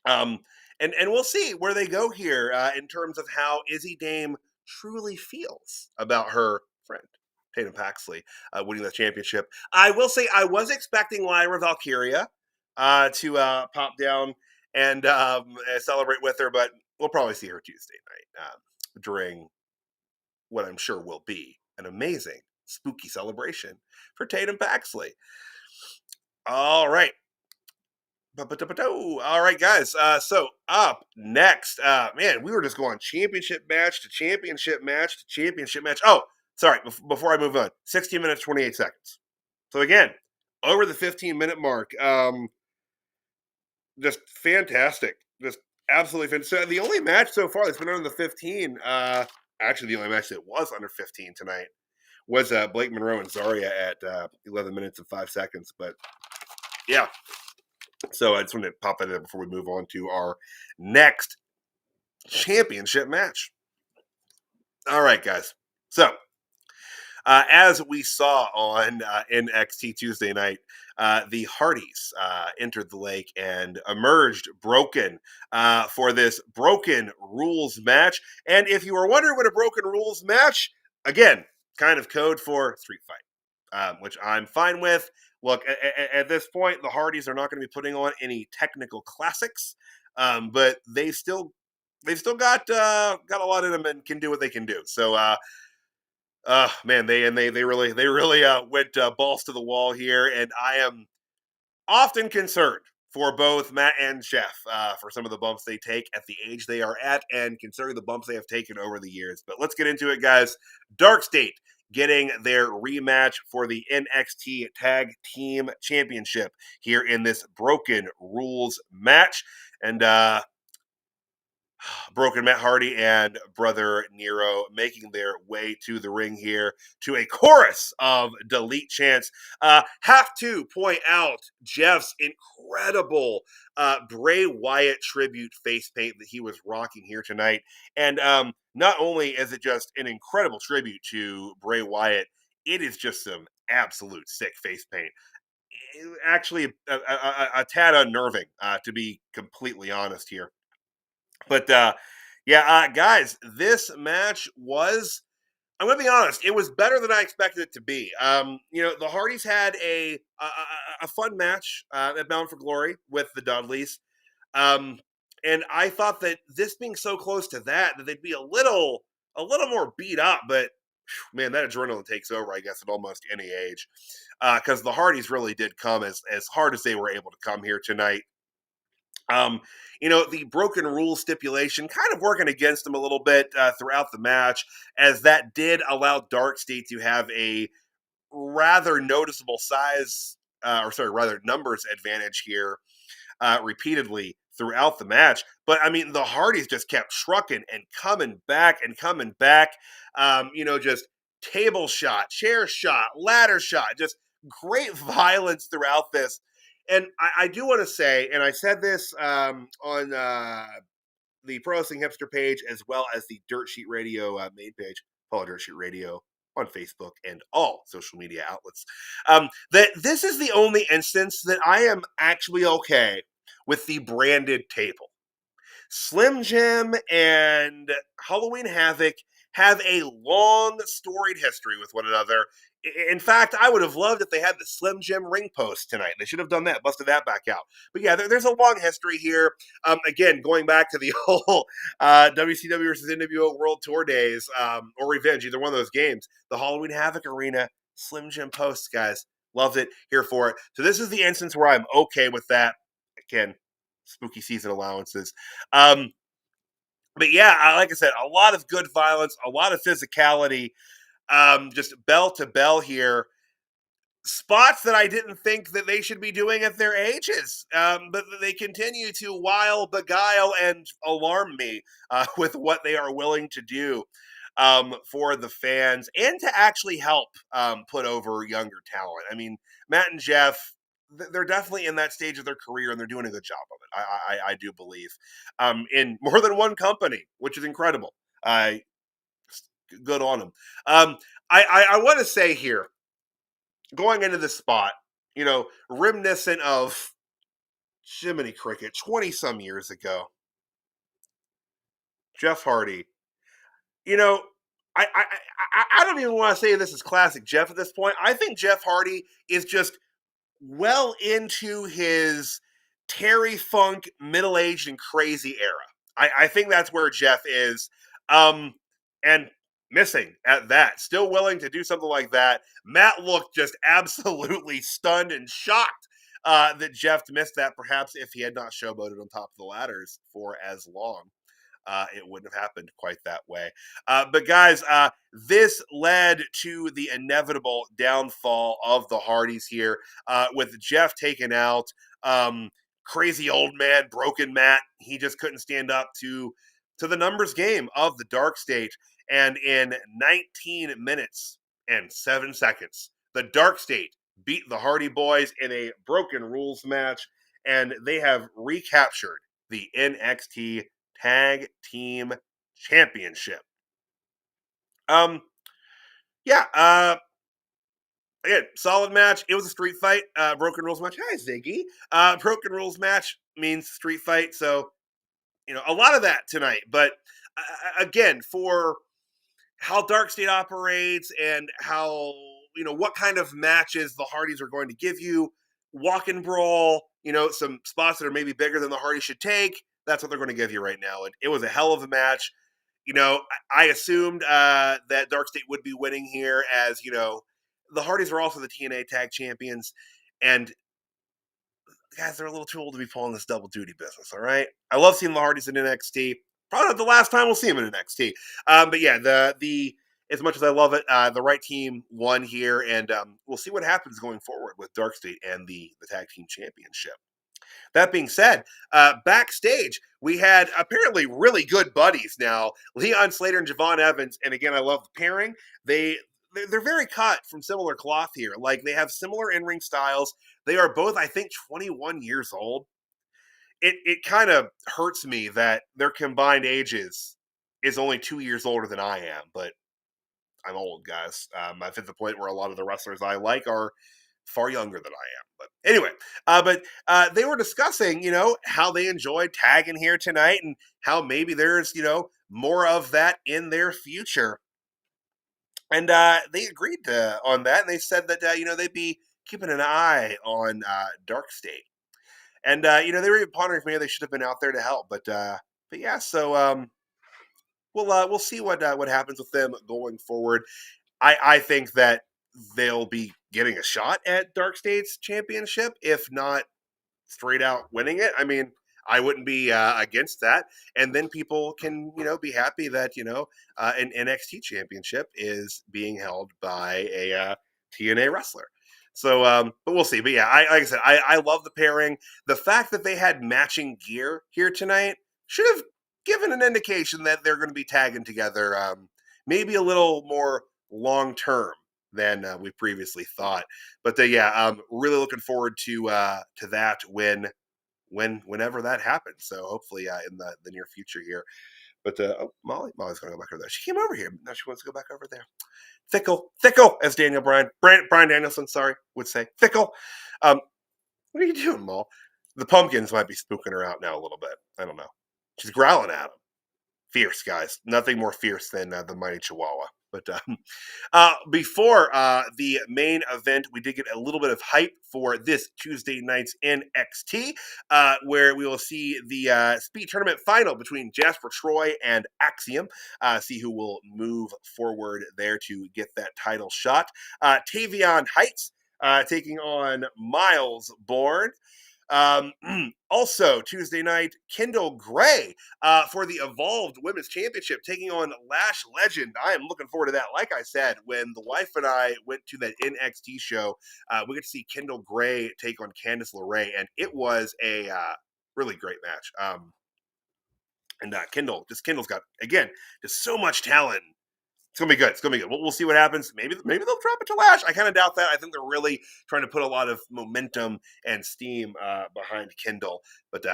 And we'll see where they go here in terms of how Izzy Dame truly feels about her friend Tatum Paxley winning the championship. I will say I was expecting Lyra Valkyria to pop down and celebrate with her, but we'll probably see her Tuesday night during what I'm sure will be an amazing spooky celebration for Tatum Paxley. All right. All right, guys. So up next, man, we were just going championship match to championship match to championship match. Oh, sorry. Before I move on, 16 minutes, 28 seconds. So again, over the 15-minute mark. Just fantastic. Just absolutely fantastic. So the only match so far that's been under the 15, actually the only match that was under 15 tonight was Blake Monroe and Zaria at 11 minutes and 5 seconds. But yeah. So I just wanted to pop that in before we move on to our next championship match. All right, guys. So, as we saw on NXT Tuesday night, the Hardys entered the lake and emerged broken for this broken rules match. And if you were wondering what a broken rules match, again, kind of code for street fight, which I'm fine with. Look, at this point, the Hardys are not going to be putting on any technical classics, but they've still got a lot in them and can do what they can do. So man, they really went balls to the wall here, and I am often concerned for both Matt and Jeff for some of the bumps they take at the age they are at, and considering the bumps they have taken over the years. But let's get into it, guys. DarkState getting their rematch for the NXT Tag Team Championship here in this broken rules match, and Broken Matt Hardy and Brother Nero making their way to the ring here to a chorus of delete chants. Have to point out Jeff's incredible Bray Wyatt tribute face paint that he was rocking here tonight. And not only is it just an incredible tribute to Bray Wyatt, it is just some absolute sick face paint. Actually, a tad unnerving, to be completely honest here. But guys, this match was, I'm going to be honest, it was better than I expected it to be. The Hardys had a fun match at Bound for Glory with the Dudleys. And I thought that this being so close to that they'd be a little more beat up, but man, that adrenaline takes over, I guess, at almost any age. Because the Hardys really did come as hard as they were able to come here tonight. The broken rule stipulation kind of working against them a little bit throughout the match, as that did allow DarkState to have a rather noticeable rather numbers advantage here repeatedly throughout the match. But I mean, the Hardys just kept trucking and coming back and coming back. Just table shot, chair shot, ladder shot, just great violence throughout this. And I do want to say, and I said this on the Pro Wrestling Hipster page as well as the Dirt Sheet Radio main page, follow Dirt Sheet Radio on Facebook and all social media outlets, that this is the only instance that I am actually okay with the branded table. Slim Jim and Halloween Havoc have a long storied history with one another. In fact, I would have loved if they had the Slim Jim ring post tonight. They should have done that, busted that back out. But yeah, there's a long history here. Again, going back to the whole WCW versus NWO World Tour days, or Revenge, either one of those games, the Halloween Havoc Arena, Slim Jim posts, guys. Loved it, here for it. So this is the instance where I'm okay with that. Again, spooky season allowances. But yeah, like I said, a lot of good violence, a lot of physicality, just bell to bell here. Spots that I didn't think that they should be doing at their ages, but they continue to wile, beguile, and alarm me with what they are willing to do for the fans and to actually help put over younger talent. I mean, Matt and Jeff, they're definitely in that stage of their career, and they're doing a good job of it. I do believe in more than one company, which is incredible. Good on them. I want to say here, going into this spot, reminiscent of Jiminy Cricket 20 some years ago, Jeff Hardy. I don't even want to say this is classic Jeff at this point. I think Jeff Hardy is just well into his Terry Funk middle-aged and crazy era. I think that's where Jeff is. And missing at that. Still willing to do something like that. Matt looked just absolutely stunned and shocked that Jeff missed that. Perhaps if he had not showboated on top of the ladders for as long, it wouldn't have happened quite that way. But guys, this led to the inevitable downfall of the Hardys here, with Jeff taken out. Crazy old man, broken Matt. He just couldn't stand up to the numbers game of the DarkState. And in 19 minutes and 7 seconds, the DarkState beat the Hardy Boys in a broken rules match, and they have recaptured the NXT Tag Team Championship. Yeah, again, solid match. It was a street fight, broken rules match. Hi, Ziggy. Broken rules match means street fight, so a lot of that tonight. But again, for how DarkState operates and how what kind of matches the Hardys are going to give you, walk and brawl, some spots that are maybe bigger than the Hardys should take. That's what they're going to give you right now, and it was a hell of a match. I assumed that DarkState would be winning here, as the Hardys are also the TNA Tag Champions, and guys, they're a little too old to be pulling this double duty business. All right, I love seeing the Hardys in NXT. Probably not the last time we'll see them in NXT. But yeah, the as much as I love it, the right team won here, and we'll see what happens going forward with DarkState and the Tag Team Championship. That being said, backstage, we had apparently really good buddies now. Leon Slater and Javon Evans. And again, I love the pairing. They're very cut from similar cloth here. Like, they have similar in-ring styles. They are both, I think, 21 years old. It kind of hurts me that their combined ages is only 2 years older than I am. But I'm old, guys. I've hit the point where a lot of the wrestlers I like are far younger than I am. But anyway, they were discussing, how they enjoyed tagging here tonight and how maybe there's, more of that in their future. And they agreed on that. And they said that, they'd be keeping an eye on DarkState. And, they were even pondering if maybe they should have been out there to help. But yeah, so we'll see what happens with them going forward. I think that they'll be getting a shot at DarkState's championship, if not straight out winning it. I mean, I wouldn't be against that. And then people can, be happy that, an NXT championship is being held by a TNA wrestler. So, but we'll see. But yeah, like I said, I love the pairing. The fact that they had matching gear here tonight should have given an indication that they're going to be tagging together, maybe a little more long term than we previously thought. But yeah, I'm really looking forward to that whenever that happens. So hopefully in the near future here. But Molly's going to go back over there. She came over here. Now she wants to go back over there. Fickle, as Brian Danielson, would say. Fickle. What are you doing, Molly? The pumpkins might be spooking her out now a little bit. I don't know. She's growling at him. Fierce, guys. Nothing more fierce than the mighty Chihuahua. But before the main event, we did get a little bit of hype for this Tuesday night's NXT, where we will see the Speed Tournament final between Jasper Troy and Axiom. See who will move forward there to get that title shot. Tavion Heights taking on Miles Bourne. Also, Tuesday night, Kendall Gray for the Evolved Women's Championship, taking on Lash Legend. I am looking forward to that. Like I said, when the wife and I went to that NXT show, we got to see Kendall Gray take on Candice LeRae, and it was a really great match. And Kendall's got, again, just so much talent. It's gonna be good. It's gonna be good. We'll see what happens. Maybe they'll drop it to Lash. I kind of doubt that. I think they're really trying to put a lot of momentum and steam behind Kendall. But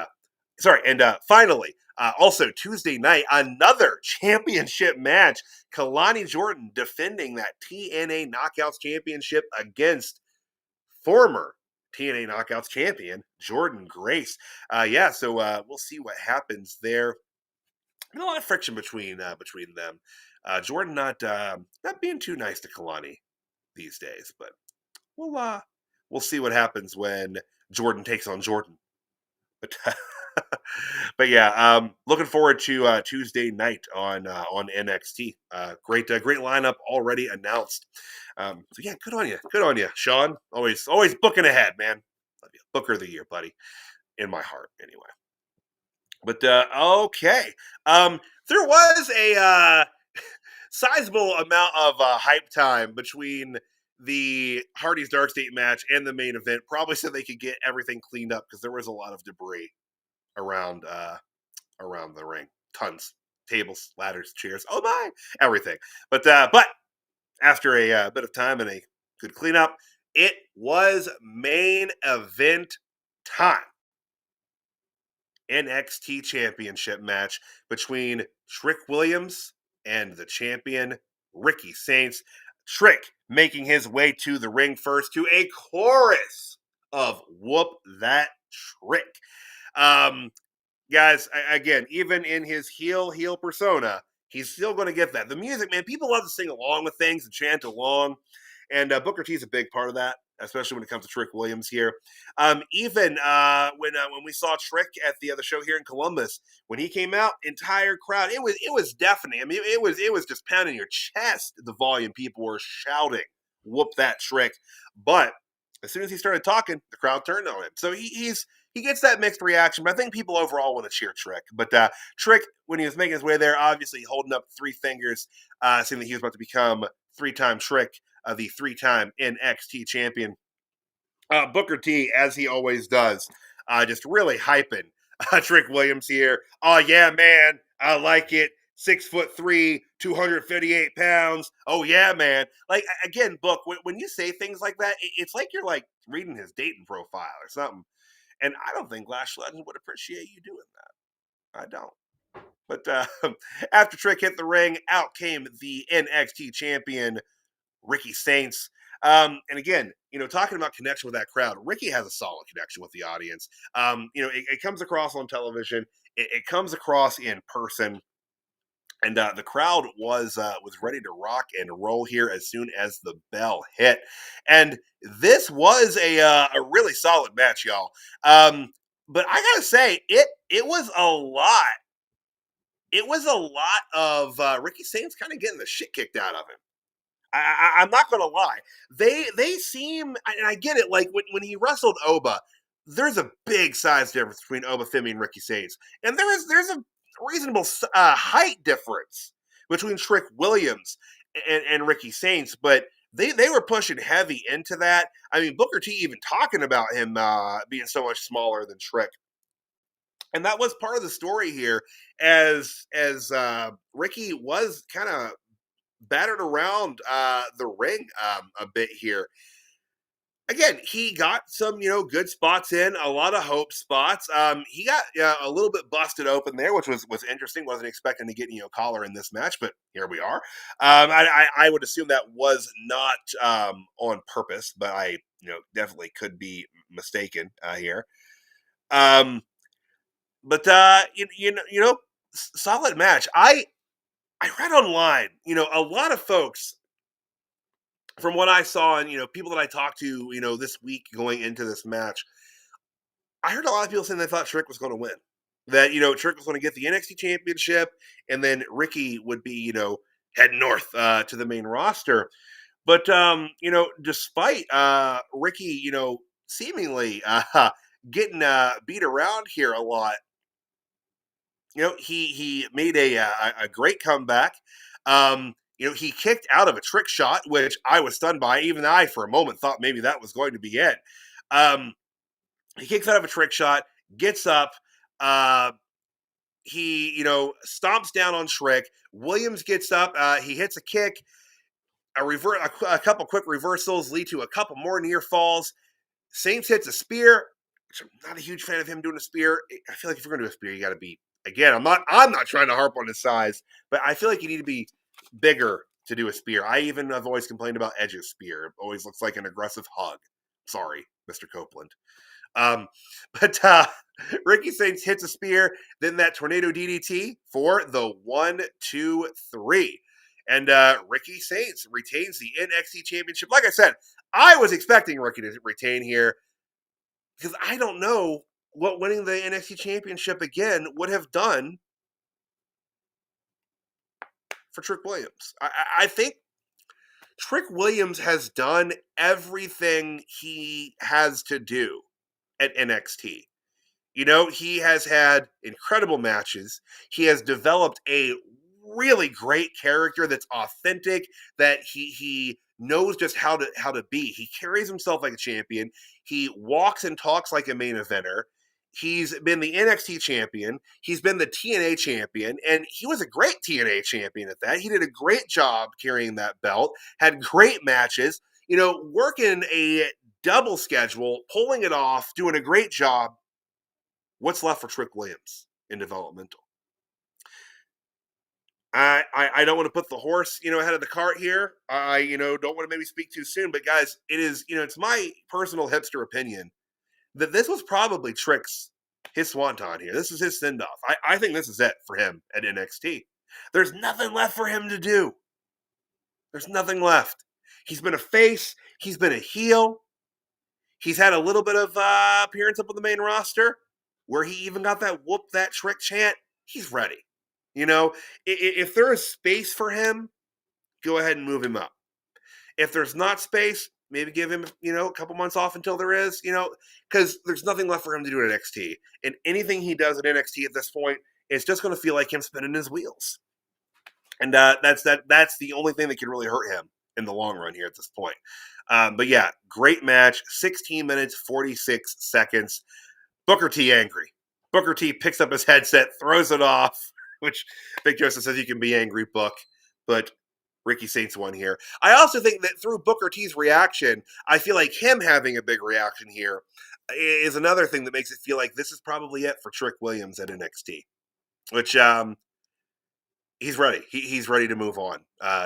finally, also Tuesday night, another championship match. Kalani Jordan defending that TNA Knockouts championship against former TNA Knockouts champion Jordan Grace. So we'll see what happens there. There's a lot of friction between them. Jordan not being too nice to Kalani these days, but we'll see what happens when Jordan takes on Jordan. But but yeah, looking forward to Tuesday night on NXT. Great lineup already announced. So yeah, good on you, Sean. Always booking ahead, man. Love you. Booker of the year, buddy. In my heart, anyway. But okay, there was a sizable amount of hype time between the Hardy's DarkState match and the main event. Probably so they could get everything cleaned up, because there was a lot of debris around the ring. Tons, tables, ladders, chairs. Oh my, everything. But after a bit of time and a good cleanup, it was main event time. NXT Championship match between Trick Williams and the champion Ricky Saints. Trick making his way to the ring first to a chorus of "Whoop That Trick." Um, Guys, again, even in his heel persona, he's still going to get that. The music, man, people love to sing along with things and chant along, and Booker T is a big part of that, especially when it comes to Trick Williams here. Even when we saw Trick at the other show here in Columbus, when he came out, entire crowd, it was deafening. I mean, it was just pounding your chest. The volume, people were shouting, "Whoop that Trick!" But as soon as he started talking, the crowd turned on him. So he gets that mixed reaction, but I think people overall want to cheer Trick. But Trick, when he was making his way there, obviously holding up three fingers, saying that he was about to become three-time Trick, the three-time NXT champion. Booker T, as he always does, just really hyping Trick Williams here. Oh, yeah, man, I like it. 6'3", 258 pounds. Oh, yeah, man. Like, again, Book, when you say things like that, it's like you're like reading his dating profile or something. And I don't think Lash Legends would appreciate you doing that. I don't. But after Trick hit the ring, out came the NXT champion, Ricky Saints. And again, talking about connection with that crowd, Ricky has a solid connection with the audience. It comes across on television. It comes across in person. And the crowd was ready to rock and roll here as soon as the bell hit, and this was a really solid match, y'all. But I gotta say, it was a lot. It was a lot of Ricky Saints kind of getting the shit kicked out of him. I'm not gonna lie. They seem, and I get it. Like when he wrestled Oba, there's a big size difference between Oba Femi and Ricky Saints, and there's a reasonable height difference between Trick Williams and Ricky Saints, but they were pushing heavy into that. I mean, Booker T even talking about him being so much smaller than Trick. And that was part of the story here, as Ricky was kind of battered around the ring a bit here. Again, he got some, good spots in, a lot of hope spots. He got a little bit busted open there, which was interesting. Wasn't expecting to get, collar in this match, but here we are. I would assume that was not on purpose, but I, definitely could be mistaken here. But solid match. I read online, a lot of folks, from what I saw and people that I talked to, this week going into this match, I heard a lot of people saying they thought Trick was going to win. That Trick was going to get the NXT Championship, and then Ricky would be head north to the main roster. But despite Ricky seemingly getting beat around here a lot, he made a great comeback. He kicked out of a trick shot, which I was stunned by. Even I, for a moment, thought maybe that was going to be it. He kicks out of a trick shot, gets up. He, stomps down on Trick. Williams gets up. He hits a kick. A couple quick reversals lead to a couple more near falls. Saints hits a spear, which I'm not a huge fan of him doing a spear. I feel like if you're going to do a spear, you got to be, again, I'm not trying to harp on his size, but I feel like you need to be bigger to do a spear. I even have always complained about Edge's spear. It always looks like an aggressive hug. Sorry, Mr. Copeland. But Ricky Saints hits a spear, then that tornado DDT for the 1-2-3. And Ricky Saints retains the NXT Championship. Like I said, I was expecting Ricky to retain here, because I don't know what winning the NXT Championship again would have done for Trick Williams. I think Trick Williams has done everything he has to do at NXT. He has had incredible matches. He has developed a really great character that's authentic, that he knows just how to be. He carries himself like a champion. He walks and talks like a main eventer. He's been the NXT champion. He's been the TNA champion, and he was a great TNA champion at that. He did a great job carrying that belt, had great matches, working a double schedule, pulling it off, doing a great job. what's left for Trick Williams in developmental? I don't want to put the horse, ahead of the cart here. I, don't want to maybe speak too soon, but guys, it is, it's my personal hipster opinion that this was probably Trick's his swanton here. This is his send off. I think this is it for him at NXT. There's nothing left for him to do. There's nothing left. He's been a face. He's been a heel. He's had a little bit of appearance up on the main roster where he even got that whoop that Trick chant. He's ready. If there is space for him, go ahead and move him up. If there's not space, maybe give him, a couple months off until there is, because there's nothing left for him to do at NXT. And anything he does at NXT at this point, it's just going to feel like him spinning his wheels. And that's the only thing that can really hurt him in the long run here at this point. But yeah, great match, 16 minutes, 46 seconds. Booker T angry. Booker T picks up his headset, throws it off, which Big Joseph says you can be angry, Book, but Ricky Saints won here. I also think that through Booker T's reaction, I feel like him having a big reaction here is another thing that makes it feel like this is probably it for Trick Williams at NXT, which he's ready. He's ready to move on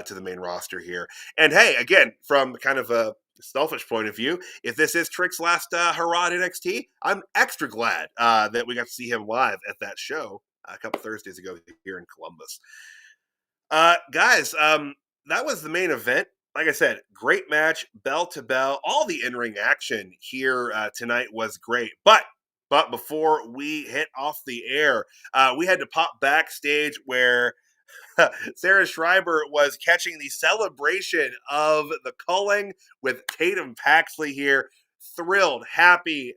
to the main roster here. And hey, again, from kind of a selfish point of view, if this is Trick's last hurrah at NXT, I'm extra glad that we got to see him live at that show a couple Thursdays ago here in Columbus. Guys, that was the main event. Like I said, great match, bell to bell. All the in-ring action here tonight was great. But before we hit off the air, we had to pop backstage where Sarah Schreiber was catching the celebration of the culling with Tatum Paxley here. Thrilled, happy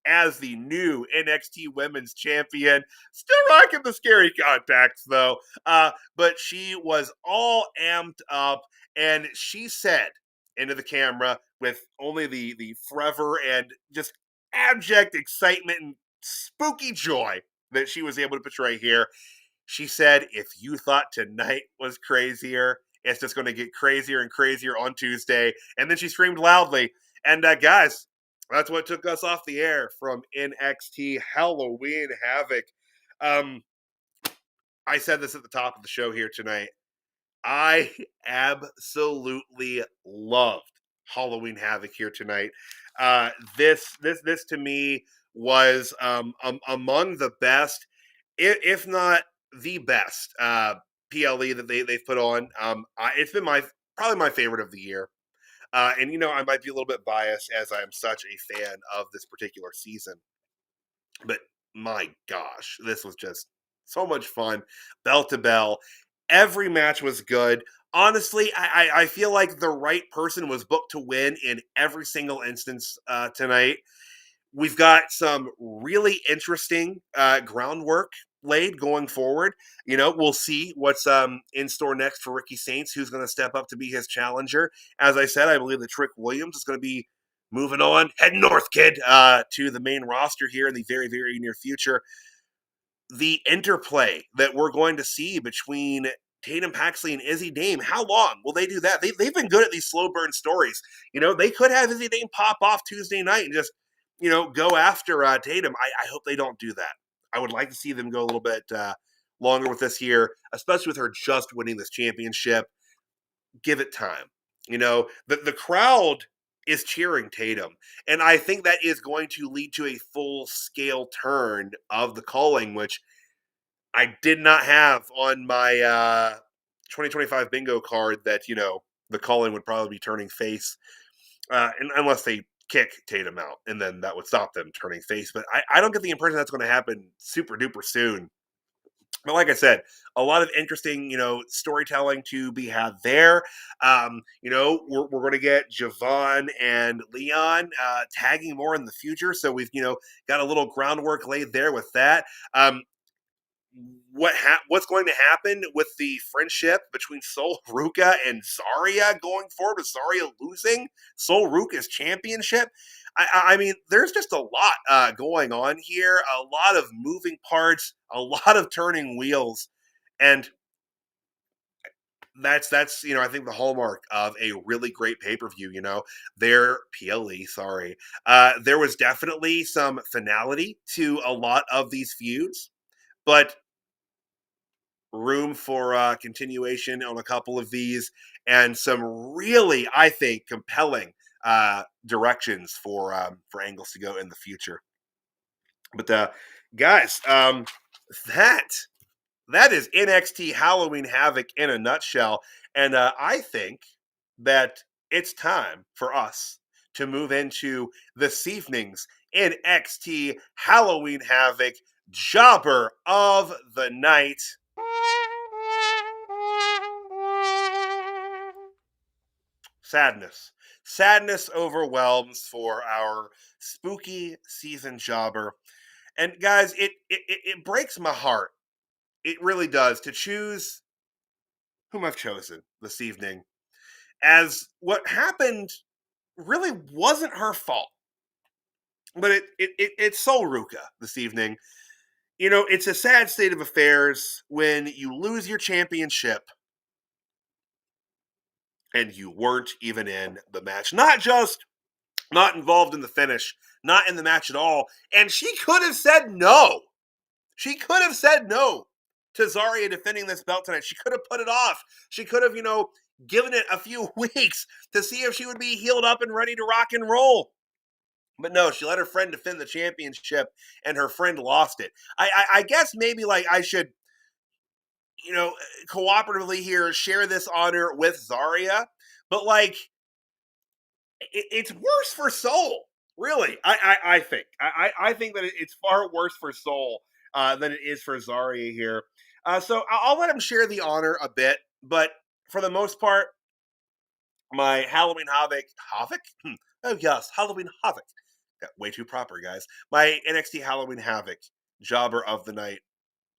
as the new NXT Women's Champion. Still rocking the scary contacts, though. But she was all amped up, and she said into the camera with only the forever and just abject excitement and spooky joy that she was able to portray here. She said, if you thought tonight was crazier, it's just going to get crazier and crazier on Tuesday. And then she screamed loudly. And guys, that's what took us off the air from NXT Halloween Havoc. I said this at the top of the show here tonight. I absolutely loved Halloween Havoc here tonight. This to me was among the best, if not the best PLE that they've put on. It's been probably my favorite of the year. And I might be a little bit biased as I am such a fan of this particular season. But my gosh, this was just so much fun. Bell to bell. Every match was good. Honestly, I feel like the right person was booked to win in every single instance tonight. We've got some really interesting groundwork laid going forward. We'll see what's in store next for Ricky Saints, who's going to step up to be his challenger. As I said, I believe that Trick Williams is going to be moving on, heading north, kid, to the main roster here in the very, very near future. The interplay that we're going to see between Tatum Paxley and Izzy Dame, how long will they do that? They've been good at these slow burn stories. They could have Izzy Dame pop off Tuesday night and just, go after Tatum. I hope they don't do that. I would like to see them go a little bit longer with this here, especially with her just winning this championship. Give it time. The crowd is cheering Tatum, and I think that is going to lead to a full-scale turn of the calling, which I did not have on my 2025 bingo card that, the calling would probably be turning face, unless they kick Tatum out, and then that would stop them turning face. But I don't get the impression that's going to happen super duper soon. But like I said, a lot of interesting, storytelling to be had there. We're going to get Javon and Leon tagging more in the future. So we've, got a little groundwork laid there with that. What's going to happen with the friendship between Sol Ruca and Zaria going forward, with Zaria losing Sol Ruca's championship? I mean, there's just a lot going on here, a lot of moving parts, a lot of turning wheels, and that's I think the hallmark of a really great pay-per-view. There PLE, sorry. There was definitely some finality to a lot of these feuds, but room for continuation on a couple of these, and some really, I think, compelling directions for angles to go in the future. But guys, that that is NXT Halloween Havoc in a nutshell. And I think that it's time for us to move into this evening's NXT Halloween Havoc Jobber of the Night. Sadness. Sadness overwhelms for our spooky season jobber. And guys, it breaks my heart. It really does to choose whom I've chosen this evening, as what happened really wasn't her fault. But it's Soul Ruca this evening. It's a sad state of affairs when you lose your championship and you weren't even in the match. Not just not involved in the finish, not in the match at all. And she could have said no. She could have said no to Zaria defending this belt tonight. She could have put it off. She could have, given it a few weeks to see if she would be healed up and ready to rock and roll. But no, she let her friend defend the championship, and her friend lost it. I guess maybe I should, cooperatively here share this honor with Zaria, but it's worse for Soul. Really, I think. I think that it's far worse for Soul than it is for Zaria here. So I'll let him share the honor a bit, but for the most part, my Halloween Havoc? Oh yes, Halloween Havoc. Got way too proper, guys. My NXT Halloween Havoc jobber of the night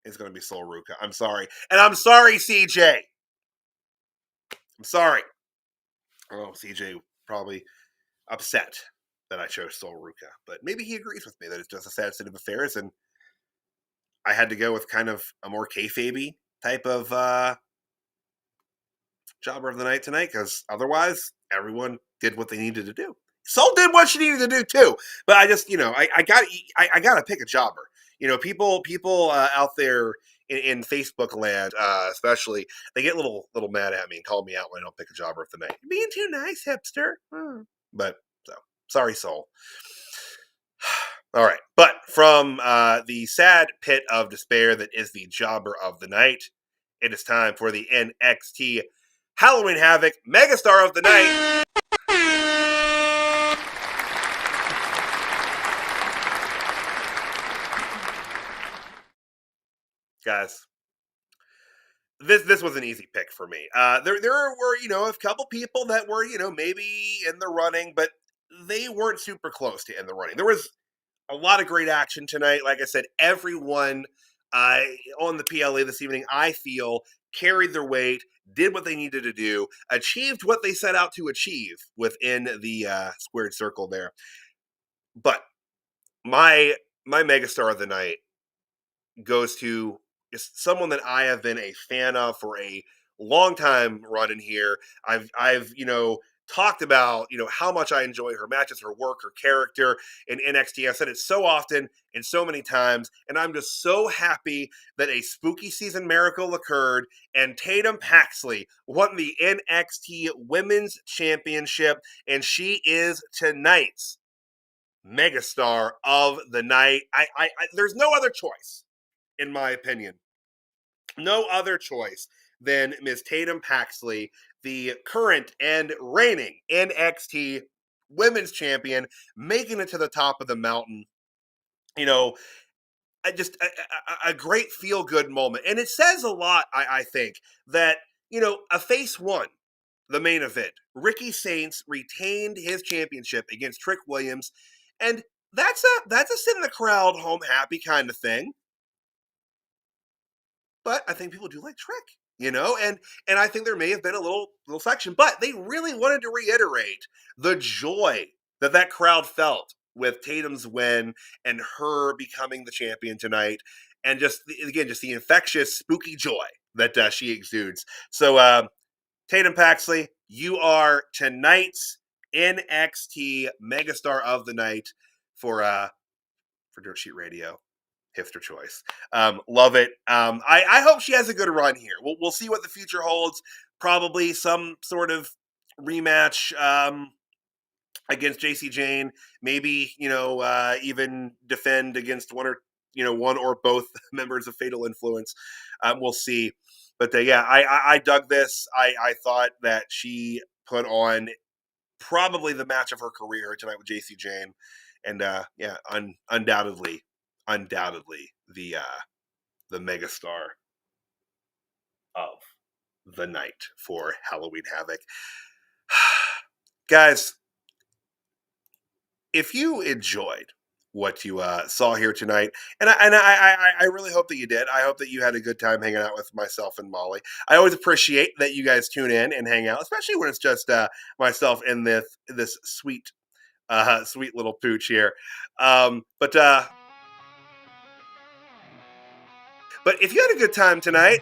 is going to be Soul Ruca. I'm sorry. And I'm sorry, CJ. I'm sorry. Oh, CJ probably upset that I chose Soul Ruca, but maybe he agrees with me that it's just a sad state of affairs, and I had to go with kind of a more kayfabe type of jobber of the night tonight, because otherwise everyone did what they needed to do. Soul did what she needed to do too, but I just I got to pick a jobber. People out there in Facebook land, especially, they get little mad at me and call me out when I don't pick a jobber of the night. You're being too nice, hipster. But so sorry, Soul. All right, but from the sad pit of despair that is the jobber of the night, it is time for the NXT Halloween Havoc Megastar of the Night. Guys, this was an easy pick for me. There were a couple people that were maybe in the running, but they weren't super close to in the running. There was a lot of great action tonight. Like I said, everyone on the PLA this evening, I feel, carried their weight, did what they needed to do, achieved what they set out to achieve within the squared circle there. But my megastar of the night goes to someone that I have been a fan of for a long time running here. I've talked about how much I enjoy her matches, her work, her character in NXT. I've said it so often and so many times, and I'm just so happy that a spooky season miracle occurred and Tatum Paxley won the NXT Women's Championship, and she is tonight's megastar of the night. I there's no other choice, in my opinion. No other choice than Ms. Tatum Paxley, the current and reigning NXT Women's Champion, making it to the top of the mountain. Just a great feel-good moment. And it says a lot, I think, that, a face won the main event. Ricky Saints retained his championship against Trick Williams, and that's a sit in the crowd home happy kind of thing. But I think people do like Trick, and I think there may have been a little section, but they really wanted to reiterate the joy that crowd felt with Tatum's win and her becoming the champion tonight, and just the infectious, spooky joy that she exudes. So Tatum Paxley, you are tonight's NXT Megastar of the Night for Dirt Sheet Radio. Hipster choice. Love it. I hope she has a good run here. We'll see what the future holds. Probably some sort of rematch against Jacy Jayne. Maybe even defend against one or both members of Fatal Influence. We'll see. But I dug this. I thought that she put on probably the match of her career tonight with Jacy Jayne, and undoubtedly the megastar of the night for Halloween Havoc. Guys, if you enjoyed what you saw here tonight, and I really hope that you did. I hope that you had a good time hanging out with myself and Molly. I always appreciate that you guys tune in and hang out, especially when it's just myself and this sweet little pooch here. But if you had a good time tonight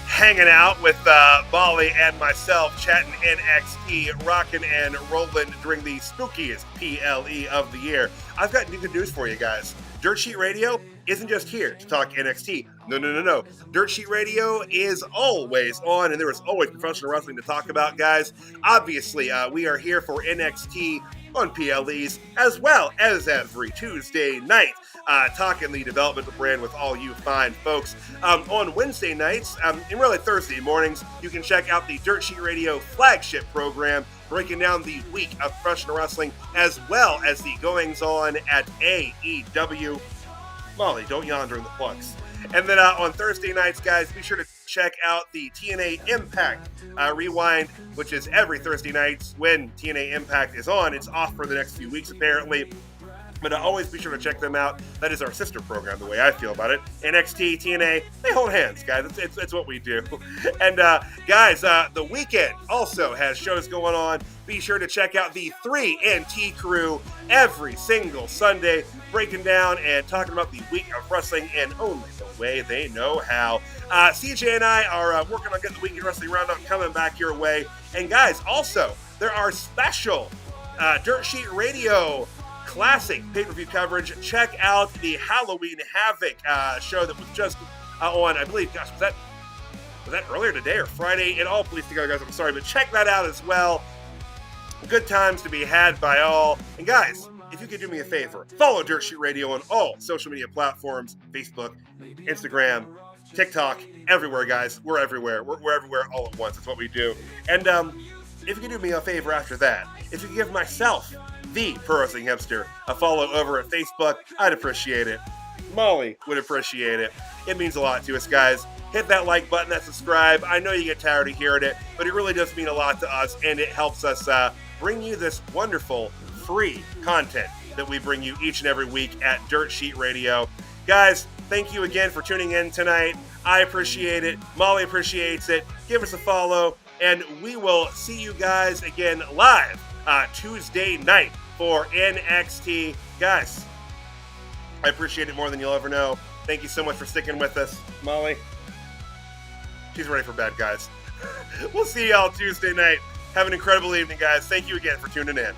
hanging out with Molly and myself, chatting NXT, rocking and rolling during the spookiest PLE of the year, I've got good news for you guys. Dirt Sheet Radio isn't just here to talk NXT. No. Dirt Sheet Radio is always on, and there is always professional wrestling to talk about, guys. Obviously, we are here for NXT on PLEs, as well as every Tuesday night, talking the developmental brand with all you fine folks. On Wednesday nights, and really Thursday mornings, you can check out the Dirt Sheet Radio flagship program, breaking down the week of professional wrestling, as well as the goings-on at AEW. Molly, don't yawn during the plugs. And then on Thursday nights, guys, be sure to check out the TNA Impact Rewind, which is every Thursday nights when TNA Impact is on. It's off for the next few weeks, apparently. But always be sure to check them out. That is our sister program, the way I feel about it. NXT, TNA, they hold hands, guys. It's what we do. And guys, the weekend also has shows going on. Be sure to check out the 3NT crew every single Sunday, breaking down and talking about the week of wrestling in only the way they know how. CJ and I are working on getting the Weekend Wrestling Roundup coming back your way. And guys, also, there are special Dirt Sheet Radio classic pay-per-view coverage. Check out the Halloween Havoc show that was just on, I believe, gosh, was that earlier today or Friday? It all bleeds together, guys. I'm sorry, but check that out as well. Good times to be had by all. And guys, if you could do me a favor, follow Dirt Sheet Radio on all social media platforms, Facebook, Instagram, TikTok, everywhere, guys. We're everywhere. We're everywhere all at once. That's what we do. And if you could do me a favor after that, if you could give myself, the Pro Wrestling Hipster, a follow over at Facebook, I'd appreciate it. Molly would appreciate it. It means a lot to us, guys. Hit that like button, that subscribe. I know you get tired of hearing it, but it really does mean a lot to us, and it helps us bring you this wonderful free content that we bring you each and every week at Dirt Sheet Radio. Guys, thank you again for tuning in tonight. I appreciate it. Molly appreciates it. Give us a follow, and we will see you guys again live Tuesday night for NXT. Guys, I appreciate it more than you'll ever know. Thank you so much for sticking with us. Molly, she's ready for bed, guys. We'll see y'all Tuesday night. Have an incredible evening, guys. Thank you again for tuning in.